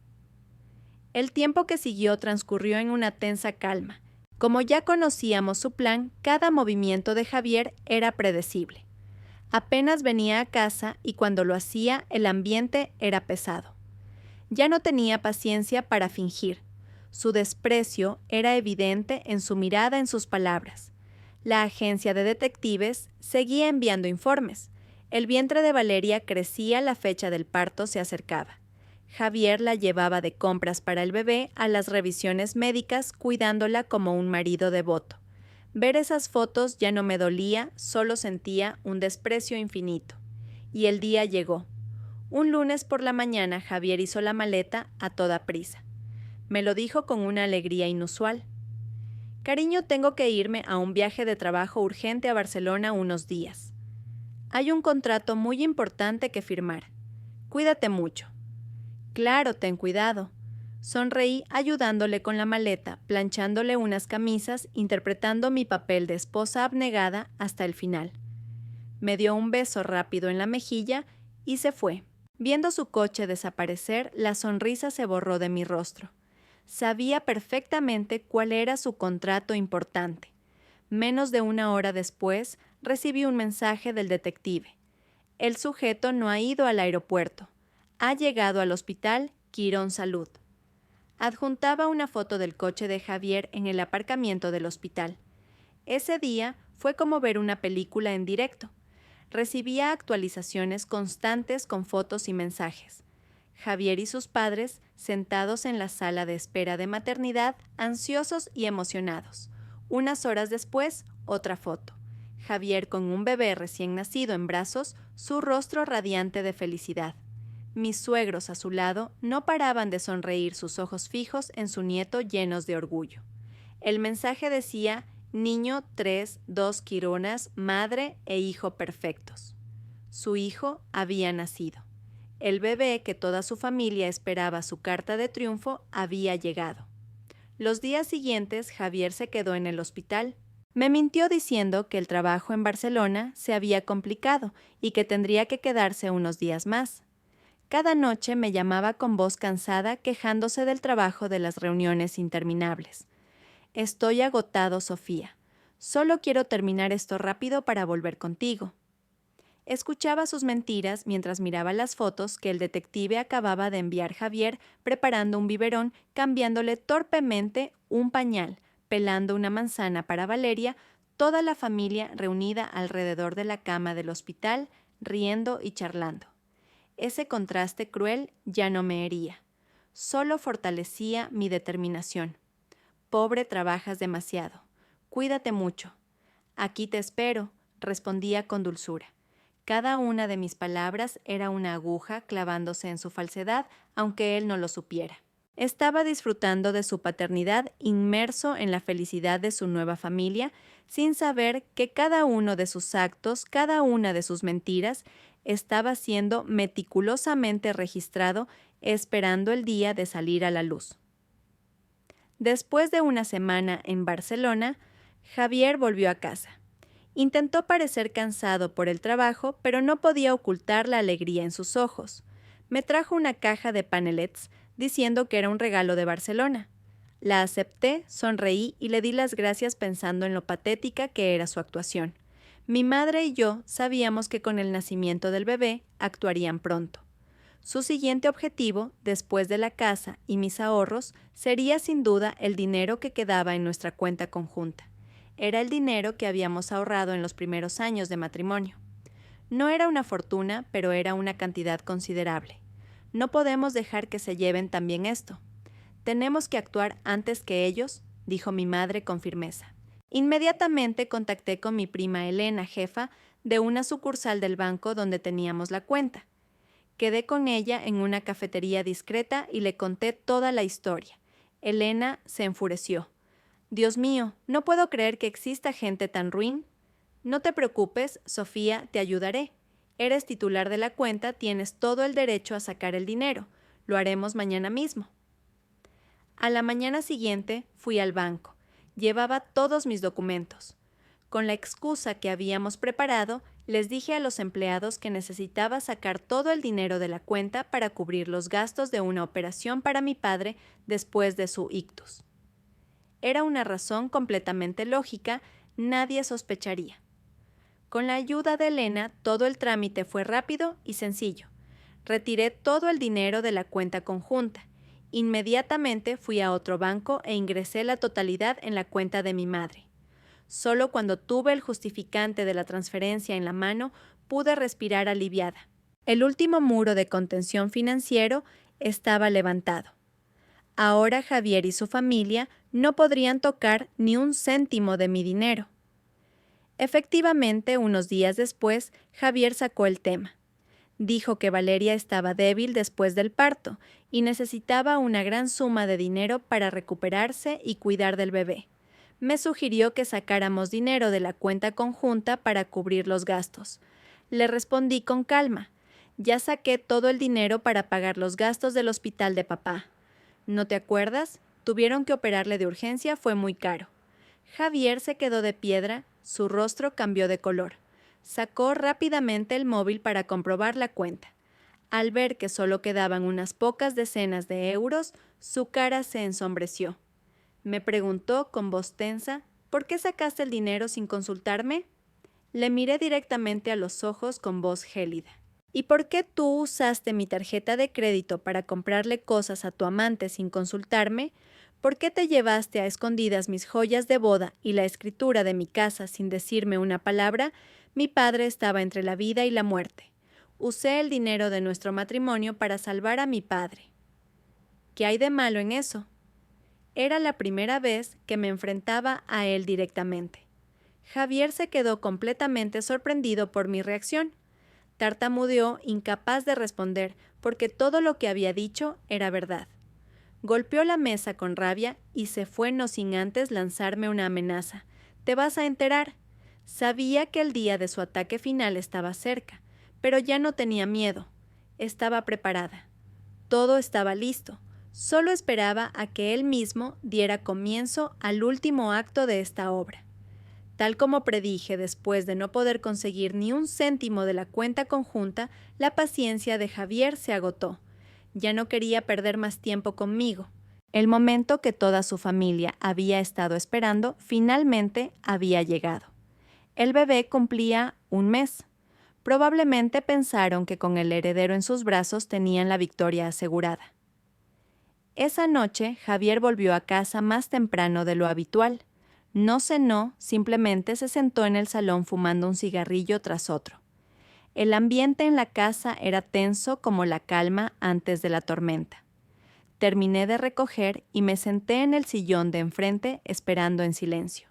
El tiempo que siguió transcurrió en una tensa calma. Como ya conocíamos su plan, cada movimiento de Javier era predecible. Apenas venía a casa y cuando lo hacía, el ambiente era pesado. Ya no tenía paciencia para fingir. Su desprecio era evidente en su mirada, en sus palabras. La agencia de detectives seguía enviando informes. El vientre de Valeria crecía, la fecha del parto se acercaba. Javier la llevaba de compras para el bebé a las revisiones médicas, cuidándola como un marido devoto. Ver esas fotos ya no me dolía, solo sentía un desprecio infinito. Y el día llegó. Un lunes por la mañana Javier hizo la maleta a toda prisa. Me lo dijo con una alegría inusual. Cariño, tengo que irme a un viaje de trabajo urgente a Barcelona unos días. Hay un contrato muy importante que firmar. Cuídate mucho. Claro, ten cuidado. Sonreí ayudándole con la maleta, planchándole unas camisas, interpretando mi papel de esposa abnegada hasta el final. Me dio un beso rápido en la mejilla y se fue. Viendo su coche desaparecer, la sonrisa se borró de mi rostro. Sabía perfectamente cuál era su contrato importante. Menos de una hora después, recibí un mensaje del detective. El sujeto no ha ido al aeropuerto. Ha llegado al hospital Quirón Salud. Adjuntaba una foto del coche de Javier en el aparcamiento del hospital. Ese día fue como ver una película en directo. Recibía actualizaciones constantes con fotos y mensajes. Javier y sus padres, sentados en la sala de espera de maternidad, ansiosos y emocionados. Unas horas después, otra foto. Javier con un bebé recién nacido en brazos, su rostro radiante de felicidad. Mis suegros a su lado no paraban de sonreír, sus ojos fijos en su nieto llenos de orgullo. El mensaje decía: niño 3, 2 quironas, madre e hijo perfectos. Su hijo había nacido. El bebé que toda su familia esperaba su carta de triunfo había llegado. Los días siguientes Javier se quedó en el hospital. Me mintió diciendo que el trabajo en Barcelona se había complicado y que tendría que quedarse unos días más. Cada noche me llamaba con voz cansada quejándose del trabajo, de las reuniones interminables. Estoy agotado, Sofía. Solo quiero terminar esto rápido para volver contigo. Escuchaba sus mentiras mientras miraba las fotos que el detective acababa de enviar Javier, preparando un biberón, cambiándole torpemente un pañal, pelando una manzana para Valeria, toda la familia reunida alrededor de la cama del hospital, riendo y charlando. Ese contraste cruel ya no me hería, solo fortalecía mi determinación. Pobre, trabajas demasiado. Cuídate mucho. Aquí te espero, respondía con dulzura. Cada una de mis palabras era una aguja clavándose en su falsedad, aunque él no lo supiera. Estaba disfrutando de su paternidad, inmerso en la felicidad de su nueva familia, sin saber que cada uno de sus actos, cada una de sus mentiras, estaba siendo meticulosamente registrado, esperando el día de salir a la luz. Después de una semana en Barcelona, Javier volvió a casa. Intentó parecer cansado por el trabajo, pero no podía ocultar la alegría en sus ojos. Me trajo una caja de panelets, diciendo que era un regalo de Barcelona. La acepté, sonreí y le di las gracias pensando en lo patética que era su actuación. Mi madre y yo sabíamos que con el nacimiento del bebé actuarían pronto. Su siguiente objetivo, después de la casa y mis ahorros, sería sin duda el dinero que quedaba en nuestra cuenta conjunta. Era el dinero que habíamos ahorrado en los primeros años de matrimonio. No era una fortuna, pero era una cantidad considerable. No podemos dejar que se lleven también esto. Tenemos que actuar antes que ellos, dijo mi madre con firmeza. Inmediatamente contacté con mi prima Elena, jefa de una sucursal del banco donde teníamos la cuenta. Quedé con ella en una cafetería discreta y le conté toda la historia. Elena se enfureció. Dios mío, no puedo creer que exista gente tan ruin. No te preocupes, Sofía, te ayudaré. Eres titular de la cuenta, tienes todo el derecho a sacar el dinero. Lo haremos mañana mismo. A la mañana siguiente fui al banco. Llevaba todos mis documentos. Con la excusa que habíamos preparado, les dije a los empleados que necesitaba sacar todo el dinero de la cuenta para cubrir los gastos de una operación para mi padre después de su ictus. Era una razón completamente lógica, nadie sospecharía. Con la ayuda de Elena, todo el trámite fue rápido y sencillo. Retiré todo el dinero de la cuenta conjunta. Inmediatamente fui a otro banco e ingresé la totalidad en la cuenta de mi madre. Solo cuando tuve el justificante de la transferencia en la mano, pude respirar aliviada. El último muro de contención financiero estaba levantado. Ahora Javier y su familia no podrían tocar ni un céntimo de mi dinero. Efectivamente, unos días después, Javier sacó el tema. Dijo que Valeria estaba débil después del parto y necesitaba una gran suma de dinero para recuperarse y cuidar del bebé. Me sugirió que sacáramos dinero de la cuenta conjunta para cubrir los gastos. Le respondí con calma. Ya saqué todo el dinero para pagar los gastos del hospital de papá. ¿No te acuerdas? Tuvieron que operarle de urgencia, fue muy caro. Javier se quedó de piedra, su rostro cambió de color. Sacó rápidamente el móvil para comprobar la cuenta. Al ver que solo quedaban unas pocas decenas de euros, su cara se ensombreció. Me preguntó con voz tensa, ¿por qué sacaste el dinero sin consultarme? Le miré directamente a los ojos con voz gélida. ¿Y por qué tú usaste mi tarjeta de crédito para comprarle cosas a tu amante sin consultarme? ¿Por qué te llevaste a escondidas mis joyas de boda y la escritura de mi casa sin decirme una palabra? Mi padre estaba entre la vida y la muerte. Usé el dinero de nuestro matrimonio para salvar a mi padre. ¿Qué hay de malo en eso? Era la primera vez que me enfrentaba a él directamente. Javier se quedó completamente sorprendido por mi reacción. Tartamudeó, incapaz de responder, porque todo lo que había dicho era verdad. Golpeó la mesa con rabia y se fue no sin antes lanzarme una amenaza. «Te vas a enterar». Sabía que el día de su ataque final estaba cerca, pero ya no tenía miedo. Estaba preparada. Todo estaba listo. Solo esperaba a que él mismo diera comienzo al último acto de esta obra. Tal como predije, después de no poder conseguir ni un céntimo de la cuenta conjunta, la paciencia de Javier se agotó. Ya no quería perder más tiempo conmigo. El momento que toda su familia había estado esperando finalmente había llegado. El bebé cumplía 1 mes. Probablemente pensaron que con el heredero en sus brazos tenían la victoria asegurada. Esa noche, Javier volvió a casa más temprano de lo habitual. No cenó, simplemente se sentó en el salón fumando un cigarrillo tras otro. El ambiente en la casa era tenso como la calma antes de la tormenta. Terminé de recoger y me senté en el sillón de enfrente esperando en silencio.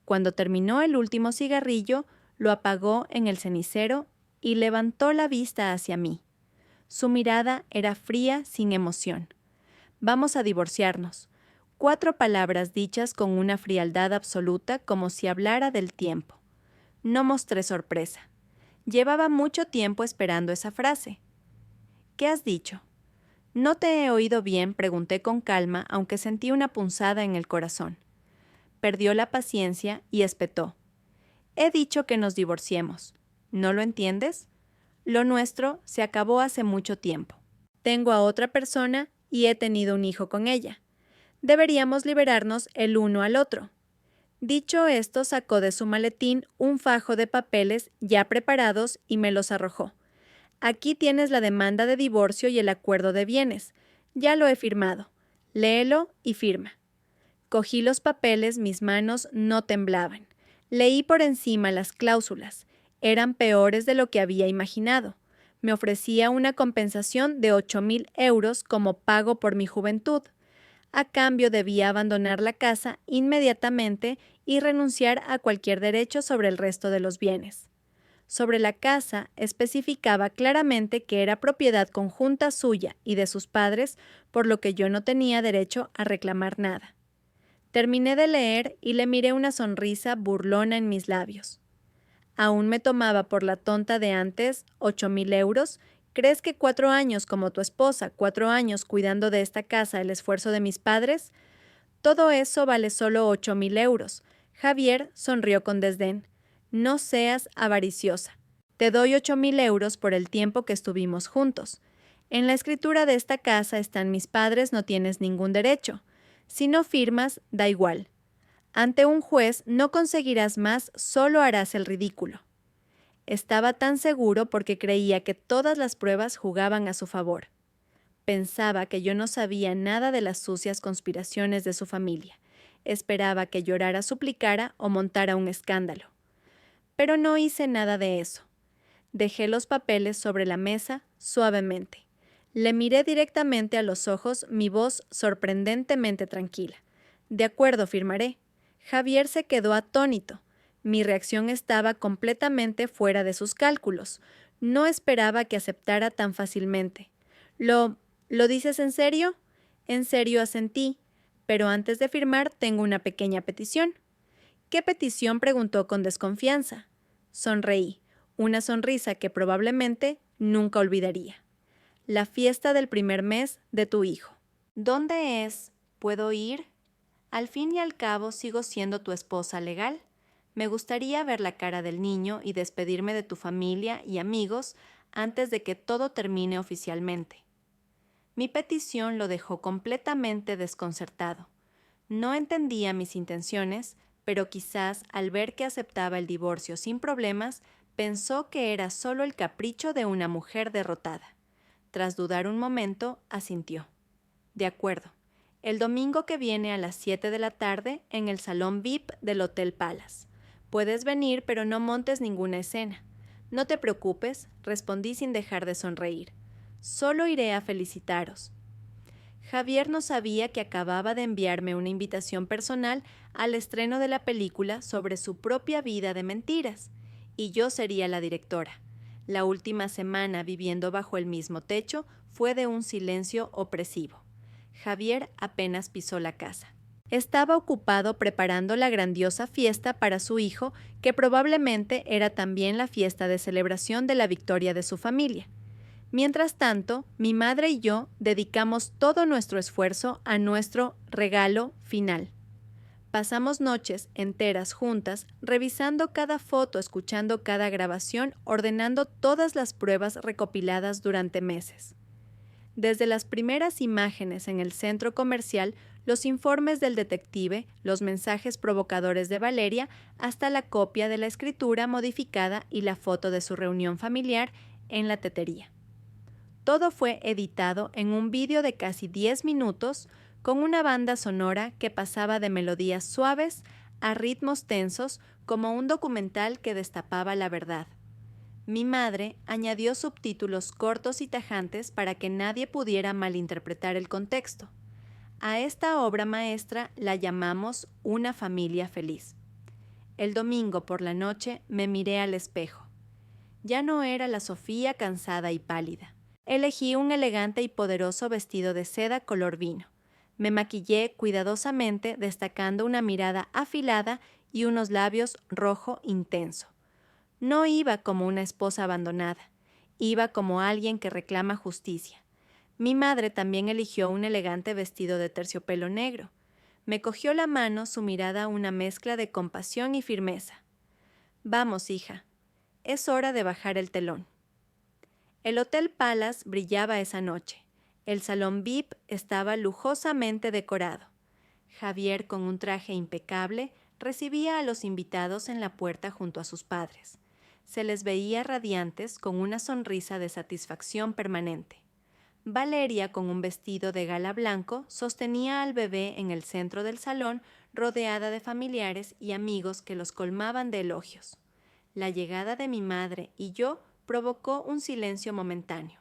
Cuando terminó el último cigarrillo, lo apagó en el cenicero y levantó la vista hacia mí. Su mirada era fría, sin emoción. «Vamos a divorciarnos». 4 palabras dichas con una frialdad absoluta, como si hablara del tiempo. No mostré sorpresa. Llevaba mucho tiempo esperando esa frase. «¿Qué has dicho?» «¿No te he oído bien?», pregunté con calma, aunque sentí una punzada en el corazón. Perdió la paciencia y espetó. «He dicho que nos divorciemos. ¿No lo entiendes? Lo nuestro se acabó hace mucho tiempo. Tengo a otra persona y he tenido un hijo con ella. Deberíamos liberarnos el uno al otro». Dicho esto, sacó de su maletín un fajo de papeles ya preparados y me los arrojó. «Aquí tienes la demanda de divorcio y el acuerdo de bienes. Ya lo he firmado. Léelo y firma». Cogí los papeles, mis manos no temblaban. Leí por encima las cláusulas. Eran peores de lo que había imaginado. Me ofrecía una compensación de 8.000 euros como pago por mi juventud. A cambio debía abandonar la casa inmediatamente y renunciar a cualquier derecho sobre el resto de los bienes. Sobre la casa especificaba claramente que era propiedad conjunta suya y de sus padres, por lo que yo no tenía derecho a reclamar nada. Terminé de leer y le miré una sonrisa burlona en mis labios. ¿Aún me tomaba por la tonta de antes 8.000 euros? ¿Crees que 4 años como tu esposa, 4 años cuidando de esta casa, el esfuerzo de mis padres? Todo eso vale solo 8.000 euros. Javier sonrió con desdén. No seas avariciosa. Te doy 8.000 euros por el tiempo que estuvimos juntos. En la escritura de esta casa están mis padres, no tienes ningún derecho. Si no firmas, da igual. Ante un juez no conseguirás más, solo harás el ridículo. Estaba tan seguro porque creía que todas las pruebas jugaban a su favor. Pensaba que yo no sabía nada de las sucias conspiraciones de su familia. Esperaba que llorara, suplicara o montara un escándalo. Pero no hice nada de eso. Dejé los papeles sobre la mesa suavemente. Le miré directamente a los ojos, mi voz sorprendentemente tranquila. De acuerdo, firmaré. Javier se quedó atónito. Mi reacción estaba completamente fuera de sus cálculos. No esperaba que aceptara tan fácilmente. ¿Lo dices en serio? En serio asentí, pero antes de firmar tengo una pequeña petición. ¿Qué petición?, preguntó con desconfianza. Sonreí, una sonrisa que probablemente nunca olvidaría. La fiesta del primer mes de tu hijo. ¿Dónde es? ¿Puedo ir? Al fin y al cabo sigo siendo tu esposa legal. Me gustaría ver la cara del niño y despedirme de tu familia y amigos antes de que todo termine oficialmente. Mi petición lo dejó completamente desconcertado. No entendía mis intenciones, pero quizás al ver que aceptaba el divorcio sin problemas, pensó que era solo el capricho de una mujer derrotada. Tras dudar un momento, asintió. De acuerdo. El domingo que viene a las 7 de la tarde en el salón VIP del Hotel Palace. Puedes venir, pero no montes ninguna escena. No te preocupes, respondí sin dejar de sonreír. Solo iré a felicitaros. Javier no sabía que acababa de enviarme una invitación personal al estreno de la película sobre su propia vida de mentiras, y yo sería la directora. La última semana viviendo bajo el mismo techo fue de un silencio opresivo. Javier apenas pisó la casa. Estaba ocupado preparando la grandiosa fiesta para su hijo, que probablemente era también la fiesta de celebración de la victoria de su familia. Mientras tanto, mi madre y yo dedicamos todo nuestro esfuerzo a nuestro regalo final. Pasamos noches enteras juntas, revisando cada foto, escuchando cada grabación, ordenando todas las pruebas recopiladas durante meses. Desde las primeras imágenes en el centro comercial, los informes del detective, los mensajes provocadores de Valeria, hasta la copia de la escritura modificada y la foto de su reunión familiar en la tetería. Todo fue editado en un vídeo de casi 10 minutos con una banda sonora que pasaba de melodías suaves a ritmos tensos como un documental que destapaba la verdad. Mi madre añadió subtítulos cortos y tajantes para que nadie pudiera malinterpretar el contexto. A esta obra maestra la llamamos Una familia feliz. El domingo por la noche me miré al espejo. Ya no era la Sofía cansada y pálida. Elegí un elegante y poderoso vestido de seda color vino. Me maquillé cuidadosamente, destacando una mirada afilada y unos labios rojo intenso. No iba como una esposa abandonada, iba como alguien que reclama justicia. Mi madre también eligió un elegante vestido de terciopelo negro. Me cogió la mano, su mirada una mezcla de compasión y firmeza. Vamos, hija, es hora de bajar el telón. El Hotel Palace brillaba esa noche. El salón VIP estaba lujosamente decorado. Javier, con un traje impecable, recibía a los invitados en la puerta junto a sus padres. Se les veía radiantes con una sonrisa de satisfacción permanente. Valeria, con un vestido de gala blanco, sostenía al bebé en el centro del salón, rodeada de familiares y amigos que los colmaban de elogios. La llegada de mi madre y yo provocó un silencio momentáneo.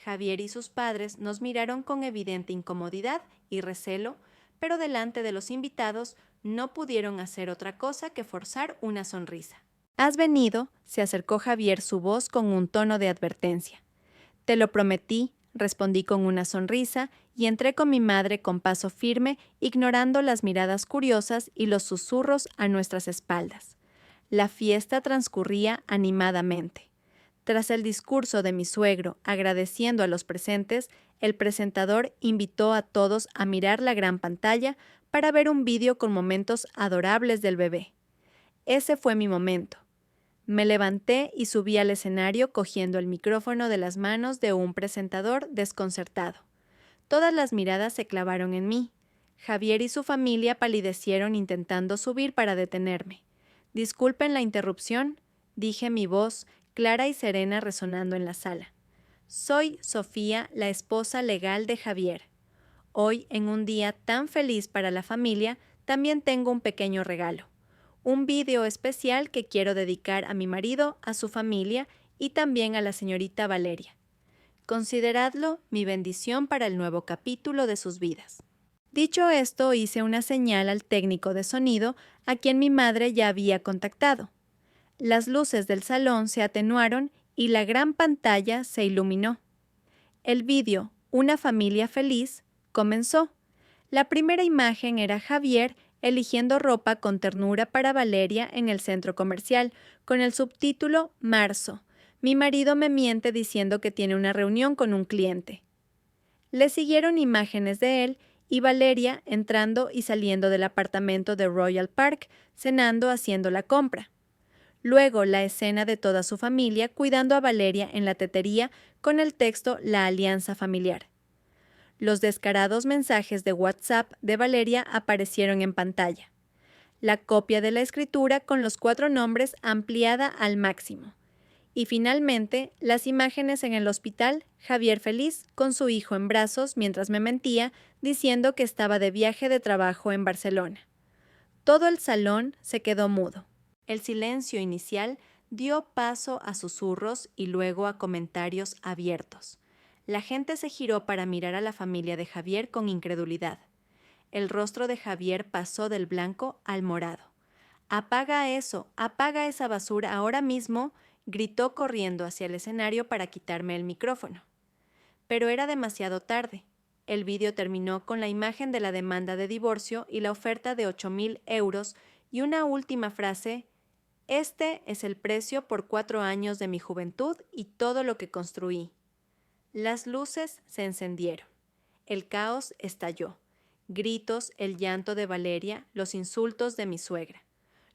Javier y sus padres nos miraron con evidente incomodidad y recelo, pero delante de los invitados no pudieron hacer otra cosa que forzar una sonrisa. ¿Has venido?, se acercó Javier, su voz con un tono de advertencia. Te lo prometí, respondí con una sonrisa y entré con mi madre con paso firme, ignorando las miradas curiosas y los susurros a nuestras espaldas. La fiesta transcurría animadamente. Tras el discurso de mi suegro, agradeciendo a los presentes, el presentador invitó a todos a mirar la gran pantalla para ver un vídeo con momentos adorables del bebé. Ese fue mi momento. Me levanté y subí al escenario cogiendo el micrófono de las manos de un presentador desconcertado. Todas las miradas se clavaron en mí. Javier y su familia palidecieron intentando subir para detenerme. Disculpen la interrupción, dije, mi voz clara y serena resonando en la sala. Soy Sofía, la esposa legal de Javier. Hoy, en un día tan feliz para la familia, también tengo un pequeño regalo. Un vídeo especial que quiero dedicar a mi marido, a su familia y también a la señorita Valeria. Consideradlo mi bendición para el nuevo capítulo de sus vidas. Dicho esto, hice una señal al técnico de sonido, a quien mi madre ya había contactado. Las luces del salón se atenuaron y la gran pantalla se iluminó. El vídeo Una familia feliz comenzó. La primera imagen era Javier eligiendo ropa con ternura para Valeria en el centro comercial, con el subtítulo Marzo. Mi marido me miente diciendo que tiene una reunión con un cliente. Le siguieron imágenes de él y Valeria entrando y saliendo del apartamento de Royal Park, cenando, haciendo la compra. Luego la escena de toda su familia cuidando a Valeria en la tetería con el texto La alianza familiar. Los descarados mensajes de WhatsApp de Valeria aparecieron en pantalla. La copia de la escritura con los 4 nombres ampliada al máximo. Y finalmente, las imágenes en el hospital, Javier feliz con su hijo en brazos mientras me mentía, diciendo que estaba de viaje de trabajo en Barcelona. Todo el salón se quedó mudo. El silencio inicial dio paso a susurros y luego a comentarios abiertos. La gente se giró para mirar a la familia de Javier con incredulidad. El rostro de Javier pasó del blanco al morado. «¡Apaga eso! ¡Apaga esa basura ahora mismo!», gritó corriendo hacia el escenario para quitarme el micrófono. Pero era demasiado tarde. El vídeo terminó con la imagen de la demanda de divorcio y la oferta de 8.000 euros y una última frase: «Este es el precio por 4 años de mi juventud y todo lo que construí». Las luces se encendieron. El caos estalló. Gritos, el llanto de Valeria, los insultos de mi suegra.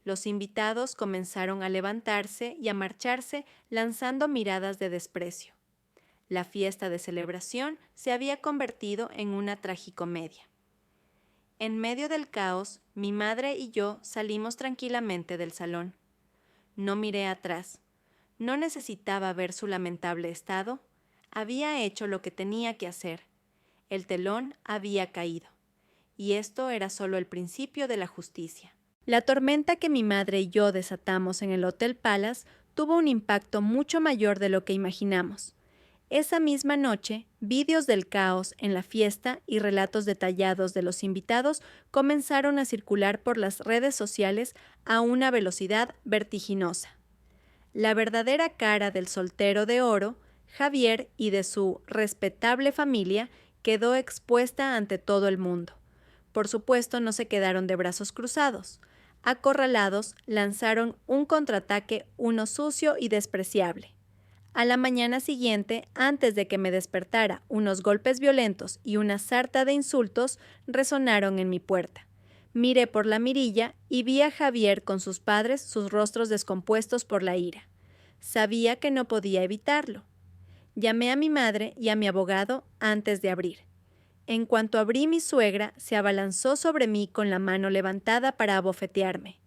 Los invitados comenzaron a levantarse y a marcharse lanzando miradas de desprecio. La fiesta de celebración se había convertido en una tragicomedia. En medio del caos, mi madre y yo salimos tranquilamente del salón. No miré atrás. No necesitaba ver su lamentable estado. Había hecho lo que tenía que hacer. El telón había caído. Y esto era solo el principio de la justicia. La tormenta que mi madre y yo desatamos en el Hotel Palace tuvo un impacto mucho mayor de lo que imaginamos. Esa misma noche, vídeos del caos en la fiesta y relatos detallados de los invitados comenzaron a circular por las redes sociales a una velocidad vertiginosa. La verdadera cara del soltero de oro, Javier, y de su respetable familia quedó expuesta ante todo el mundo. Por supuesto, no se quedaron de brazos cruzados. Acorralados, lanzaron un contraataque, uno sucio y despreciable. A la mañana siguiente, antes de que me despertara, unos golpes violentos y una sarta de insultos resonaron en mi puerta. Miré por la mirilla y vi a Javier con sus padres, sus rostros descompuestos por la ira. Sabía que no podía evitarlo. Llamé a mi madre y a mi abogado antes de abrir. En cuanto abrí, mi suegra se abalanzó sobre mí con la mano levantada para abofetearme.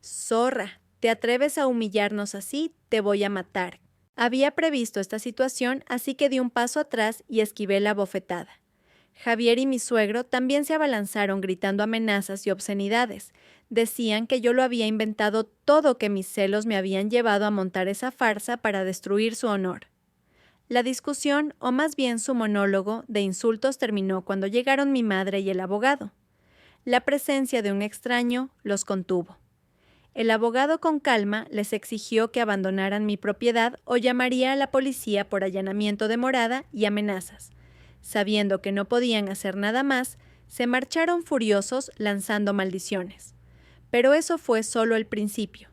«Zorra, ¿te atreves a humillarnos así? Te voy a matar». Había previsto esta situación, así que di un paso atrás y esquivé la bofetada. Javier y mi suegro también se abalanzaron gritando amenazas y obscenidades. Decían que yo lo había inventado todo, que mis celos me habían llevado a montar esa farsa para destruir su honor. La discusión, o más bien su monólogo, de insultos terminó cuando llegaron mi madre y el abogado. La presencia de un extraño los contuvo. El abogado con calma les exigió que abandonaran mi propiedad o llamaría a la policía por allanamiento de morada y amenazas. Sabiendo que no podían hacer nada más, se marcharon furiosos lanzando maldiciones. Pero eso fue solo el principio.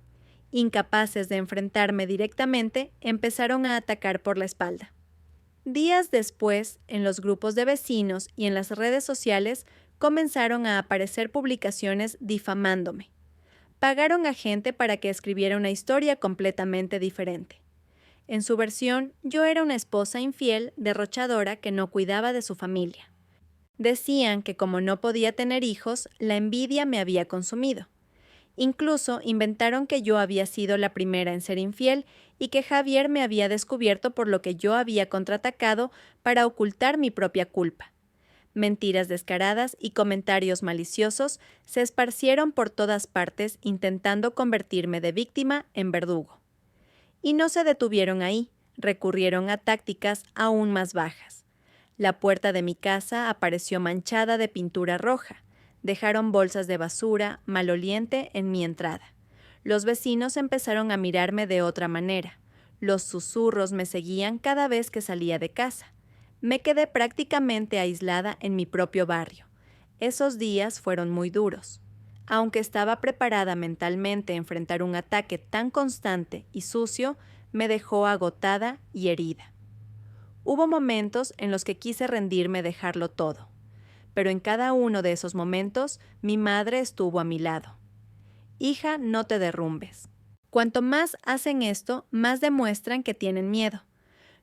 Incapaces de enfrentarme directamente, empezaron a atacar por la espalda. Días después, en los grupos de vecinos y en las redes sociales, comenzaron a aparecer publicaciones difamándome. Pagaron a gente para que escribiera una historia completamente diferente. En su versión, yo era una esposa infiel, derrochadora, que no cuidaba de su familia. Decían que como no podía tener hijos, la envidia me había consumido. Incluso inventaron que yo había sido la primera en ser infiel y que Javier me había descubierto, por lo que yo había contraatacado para ocultar mi propia culpa. Mentiras descaradas y comentarios maliciosos se esparcieron por todas partes intentando convertirme de víctima en verdugo. Y no se detuvieron ahí. recurrieron a tácticas aún más bajas. La puerta de mi casa apareció manchada de pintura roja. Dejaron bolsas de basura maloliente en mi entrada. Los vecinos empezaron a mirarme de otra manera. Los susurros me seguían cada vez que salía de casa. Me quedé prácticamente aislada en mi propio barrio. Esos días fueron muy duros. Aunque estaba preparada mentalmente a enfrentar un ataque tan constante y sucio, me dejó agotada y herida. Hubo momentos en los que quise rendirme, dejarlo todo. Pero en cada uno de esos momentos, mi madre estuvo a mi lado. Hija, no te derrumbes. Cuanto más hacen esto, más demuestran que tienen miedo.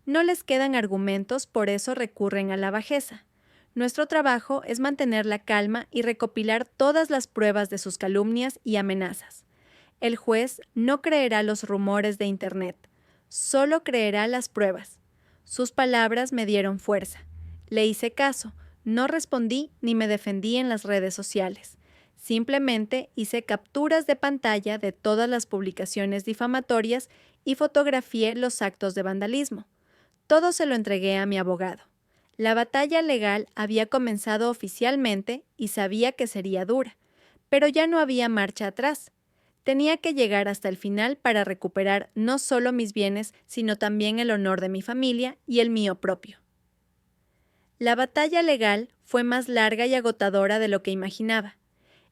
No les quedan argumentos, por eso recurren a la bajeza. Nuestro trabajo es mantener la calma y recopilar todas las pruebas de sus calumnias y amenazas. El juez no creerá los rumores de Internet, solo creerá las pruebas. Sus palabras me dieron fuerza. Le hice caso, no respondí ni me defendí en las redes sociales. Simplemente hice capturas de pantalla de todas las publicaciones difamatorias y fotografié los actos de vandalismo. Todo se lo entregué a mi abogado. La batalla legal había comenzado oficialmente y sabía que sería dura, pero ya no había marcha atrás. Tenía que llegar hasta el final para recuperar no solo mis bienes, sino también el honor de mi familia y el mío propio. La batalla legal fue más larga y agotadora de lo que imaginaba.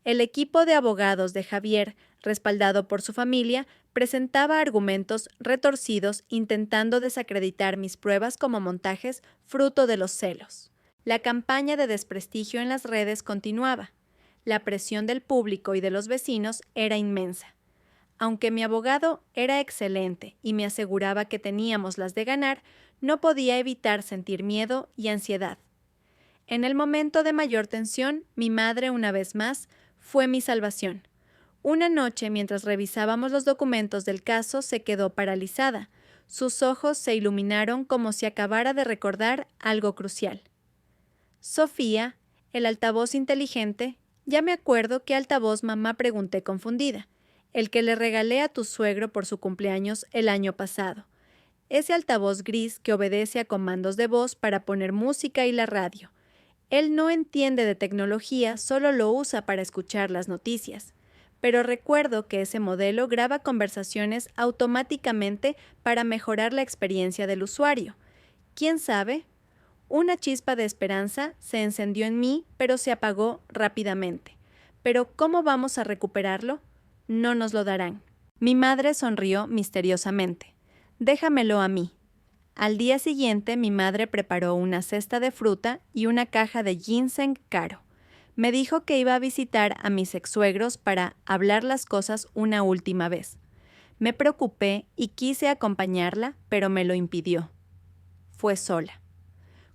El equipo de abogados de Javier, respaldado por su familia, presentaba argumentos retorcidos intentando desacreditar mis pruebas como montajes fruto de los celos. La campaña de desprestigio en las redes continuaba. La presión del público y de los vecinos era inmensa. Aunque mi abogado era excelente y me aseguraba que teníamos las de ganar, no podía evitar sentir miedo y ansiedad. En el momento de mayor tensión, mi madre, una vez más, fue mi salvación. Una noche, mientras revisábamos los documentos del caso, se quedó paralizada. Sus ojos se iluminaron como si acabara de recordar algo crucial. Sofía, el altavoz inteligente, ya me acuerdo qué altavoz mamá, pregunté confundida. El que le regalé a tu suegro por su cumpleaños el año pasado. Ese altavoz gris que obedece a comandos de voz para poner música y la radio. Él no entiende de tecnología, solo lo usa para escuchar las noticias. Pero recuerdo que ese modelo graba conversaciones automáticamente para mejorar la experiencia del usuario. ¿Quién sabe? Una chispa de esperanza se encendió en mí, pero se apagó rápidamente. ¿Pero cómo vamos a recuperarlo? No nos lo darán. Mi madre sonrió misteriosamente. Déjamelo a mí. Al día siguiente, mi madre preparó una cesta de fruta y una caja de ginseng caro. Me dijo que iba a visitar a mis ex-suegros para hablar las cosas una última vez. Me preocupé y quise acompañarla, pero me lo impidió. Fue sola.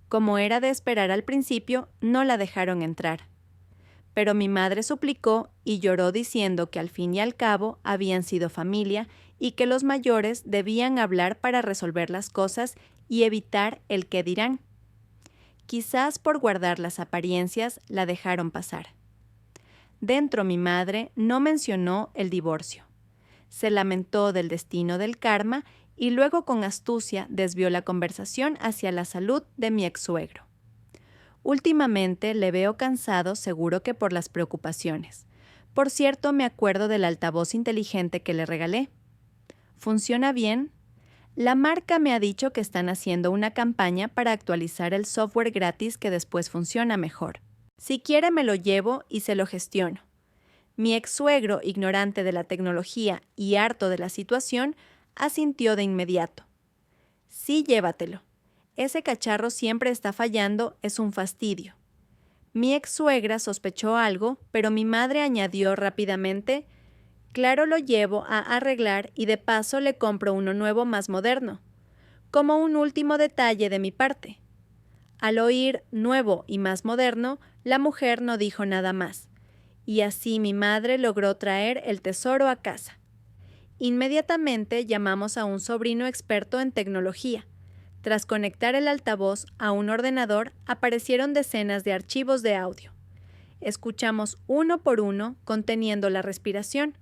Como era de esperar al principio, no la dejaron entrar. Pero mi madre suplicó y lloró diciendo que al fin y al cabo habían sido familia y que los mayores debían hablar para resolver las cosas y evitar el qué dirán. Quizás por guardar las apariencias la dejaron pasar. Dentro mi madre no mencionó el divorcio. Se lamentó del destino del karma y luego con astucia desvió la conversación hacia la salud de mi ex-suegro. Últimamente le veo cansado, seguro que por las preocupaciones. Por cierto, me acuerdo del altavoz inteligente que le regalé. ¿Funciona bien? La marca me ha dicho que están haciendo una campaña para actualizar el software gratis que después funciona mejor. Si quiere me lo llevo y se lo gestiono. Mi ex-suegro, ignorante de la tecnología y harto de la situación, asintió de inmediato. Sí, llévatelo. Ese cacharro siempre está fallando, es un fastidio. Mi ex-suegra sospechó algo, pero mi madre añadió rápidamente: claro, lo llevo a arreglar y de paso le compro uno nuevo más moderno, como un último detalle de mi parte. Al oír nuevo y más moderno, la mujer no dijo nada más, y así mi madre logró traer el tesoro a casa. Inmediatamente llamamos a un sobrino experto en tecnología. Tras conectar el altavoz a un ordenador, aparecieron decenas de archivos de audio. Escuchamos uno por uno, conteniendo la respiración.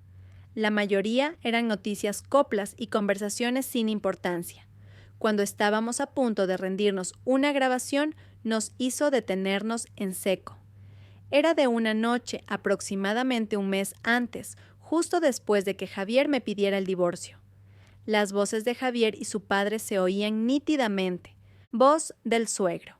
La mayoría eran noticias coplas y conversaciones sin importancia. Cuando estábamos a punto de rendirnos una grabación, nos hizo detenernos en seco. Era de una noche, aproximadamente un mes antes, justo después de que Javier me pidiera el divorcio. Las voces de Javier y su padre se oían nítidamente. Voz del suegro.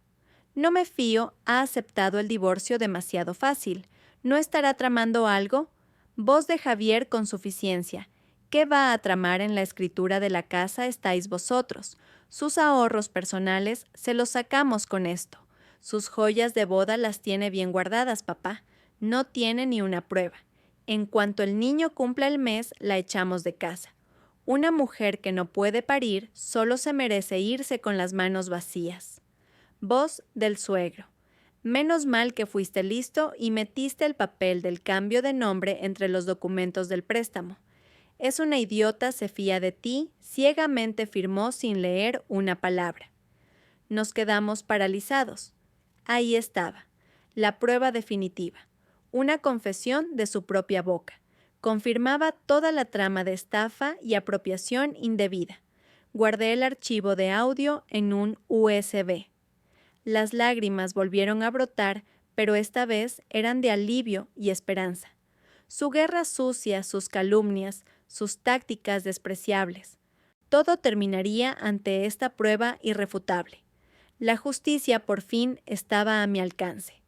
No me fío, ha aceptado el divorcio demasiado fácil. ¿No estará tramando algo? Voz de Javier con suficiencia. ¿Qué va a tramar en la escritura de la casa estáis vosotros? Sus ahorros personales se los sacamos con esto. Sus joyas de boda las tiene bien guardadas, papá. No tiene ni una prueba. En cuanto el niño cumpla el mes, la echamos de casa. Una mujer que no puede parir solo se merece irse con las manos vacías. Voz del suegro. Menos mal que fuiste listo y metiste el papel del cambio de nombre entre los documentos del préstamo. Es una idiota, se fía de ti, ciegamente firmó sin leer una palabra. Nos quedamos paralizados. Ahí estaba, la prueba definitiva, una confesión de su propia boca. Confirmaba toda la trama de estafa y apropiación indebida. Guardé el archivo de audio en un USB. Las lágrimas volvieron a brotar, pero esta vez eran de alivio y esperanza. Su guerra sucia, sus calumnias, sus tácticas despreciables. Todo terminaría ante esta prueba irrefutable. La justicia por fin estaba a mi alcance.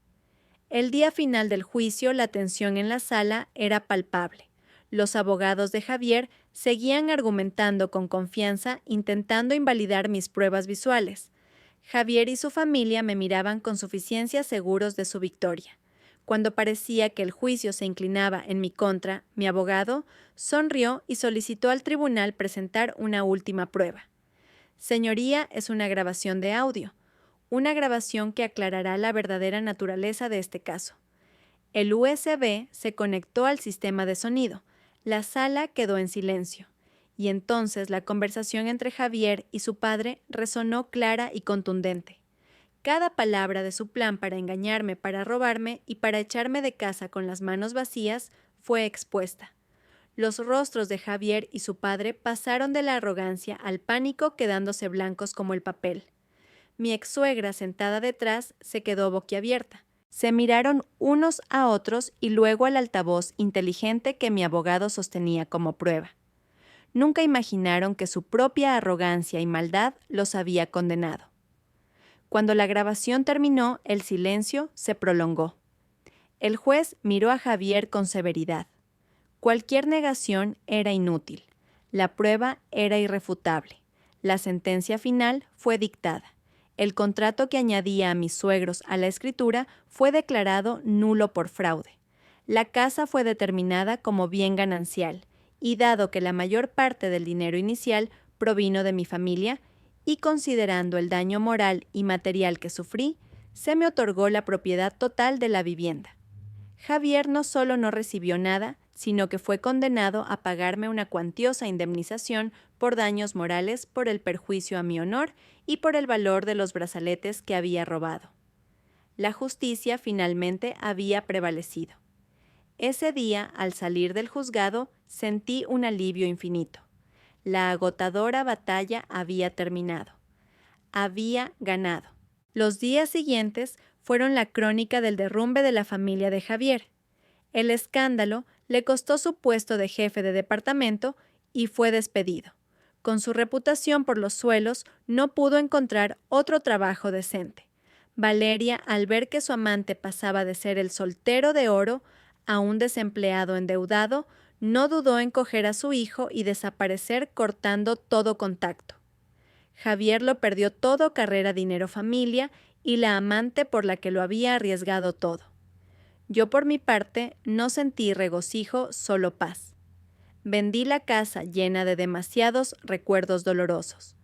El día final del juicio, la tensión en la sala era palpable. Los abogados de Javier seguían argumentando con confianza, intentando invalidar mis pruebas visuales. Javier y su familia me miraban con suficiencia seguros de su victoria. Cuando parecía que el juicio se inclinaba en mi contra, mi abogado sonrió y solicitó al tribunal presentar una última prueba. Señoría, es una grabación de audio, una grabación que aclarará la verdadera naturaleza de este caso. El USB se conectó al sistema de sonido. La sala quedó en silencio. Y entonces la conversación entre Javier y su padre resonó clara y contundente. Cada palabra de su plan para engañarme, para robarme y para echarme de casa con las manos vacías fue expuesta. Los rostros de Javier y su padre pasaron de la arrogancia al pánico, quedándose blancos como el papel. Mi ex-suegra, sentada detrás, se quedó boquiabierta. Se miraron unos a otros y luego al altavoz inteligente que mi abogado sostenía como prueba. Nunca imaginaron que su propia arrogancia y maldad los había condenado. Cuando la grabación terminó, el silencio se prolongó. El juez miró a Javier con severidad. Cualquier negación era inútil. La prueba era irrefutable. La sentencia final fue dictada. El contrato que añadía a mis suegros a la escritura fue declarado nulo por fraude. La casa fue determinada como bien ganancial, y dado que la mayor parte del dinero inicial provino de mi familia, y considerando el daño moral y material que sufrí, se me otorgó la propiedad total de la vivienda. Javier no solo no recibió nada, sino que fue condenado a pagarme una cuantiosa indemnización por daños morales, por el perjuicio a mi honor y por el valor de los brazaletes que había robado. La justicia finalmente había prevalecido. Ese día, al salir del juzgado, sentí un alivio infinito. La agotadora batalla había terminado. Había ganado. Los días siguientes fueron la crónica del derrumbe de la familia de Javier. El escándalo le costó su puesto de jefe de departamento y fue despedido. Con su reputación por los suelos, no pudo encontrar otro trabajo decente. Valeria, al ver que su amante pasaba de ser el soltero de oro a un desempleado endeudado, no dudó en coger a su hijo y desaparecer cortando todo contacto. Javier lo perdió todo, carrera, dinero, familia y la amante por la que lo había arriesgado todo. Yo, por mi parte, no sentí regocijo, solo paz. Vendí la casa llena de demasiados recuerdos dolorosos.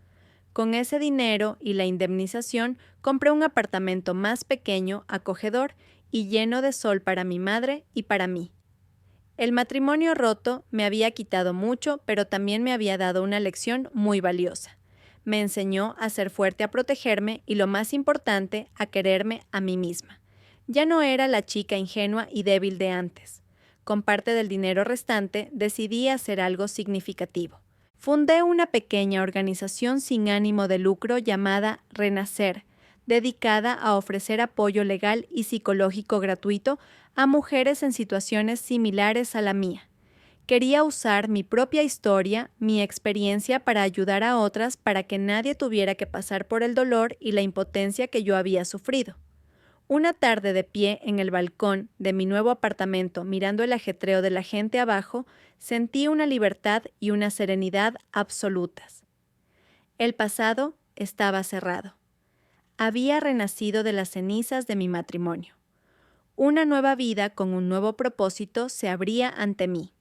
Con ese dinero y la indemnización compré un apartamento más pequeño, acogedor y lleno de sol para mi madre y para mí. El matrimonio roto me había quitado mucho, pero también me había dado una lección muy valiosa. Me enseñó a ser fuerte, a protegerme y, lo más importante, a quererme a mí misma. Ya no era la chica ingenua y débil de antes. Con parte del dinero restante decidí hacer algo significativo. Fundé una pequeña organización sin ánimo de lucro llamada Renacer, dedicada a ofrecer apoyo legal y psicológico gratuito a mujeres en situaciones similares a la mía. Quería usar mi propia historia, mi experiencia para ayudar a otras para que nadie tuviera que pasar por el dolor y la impotencia que yo había sufrido. Una tarde de pie en el balcón de mi nuevo apartamento mirando el ajetreo de la gente abajo, sentí una libertad y una serenidad absolutas. El pasado estaba cerrado. Había renacido de las cenizas de mi matrimonio. Una nueva vida con un nuevo propósito se abría ante mí.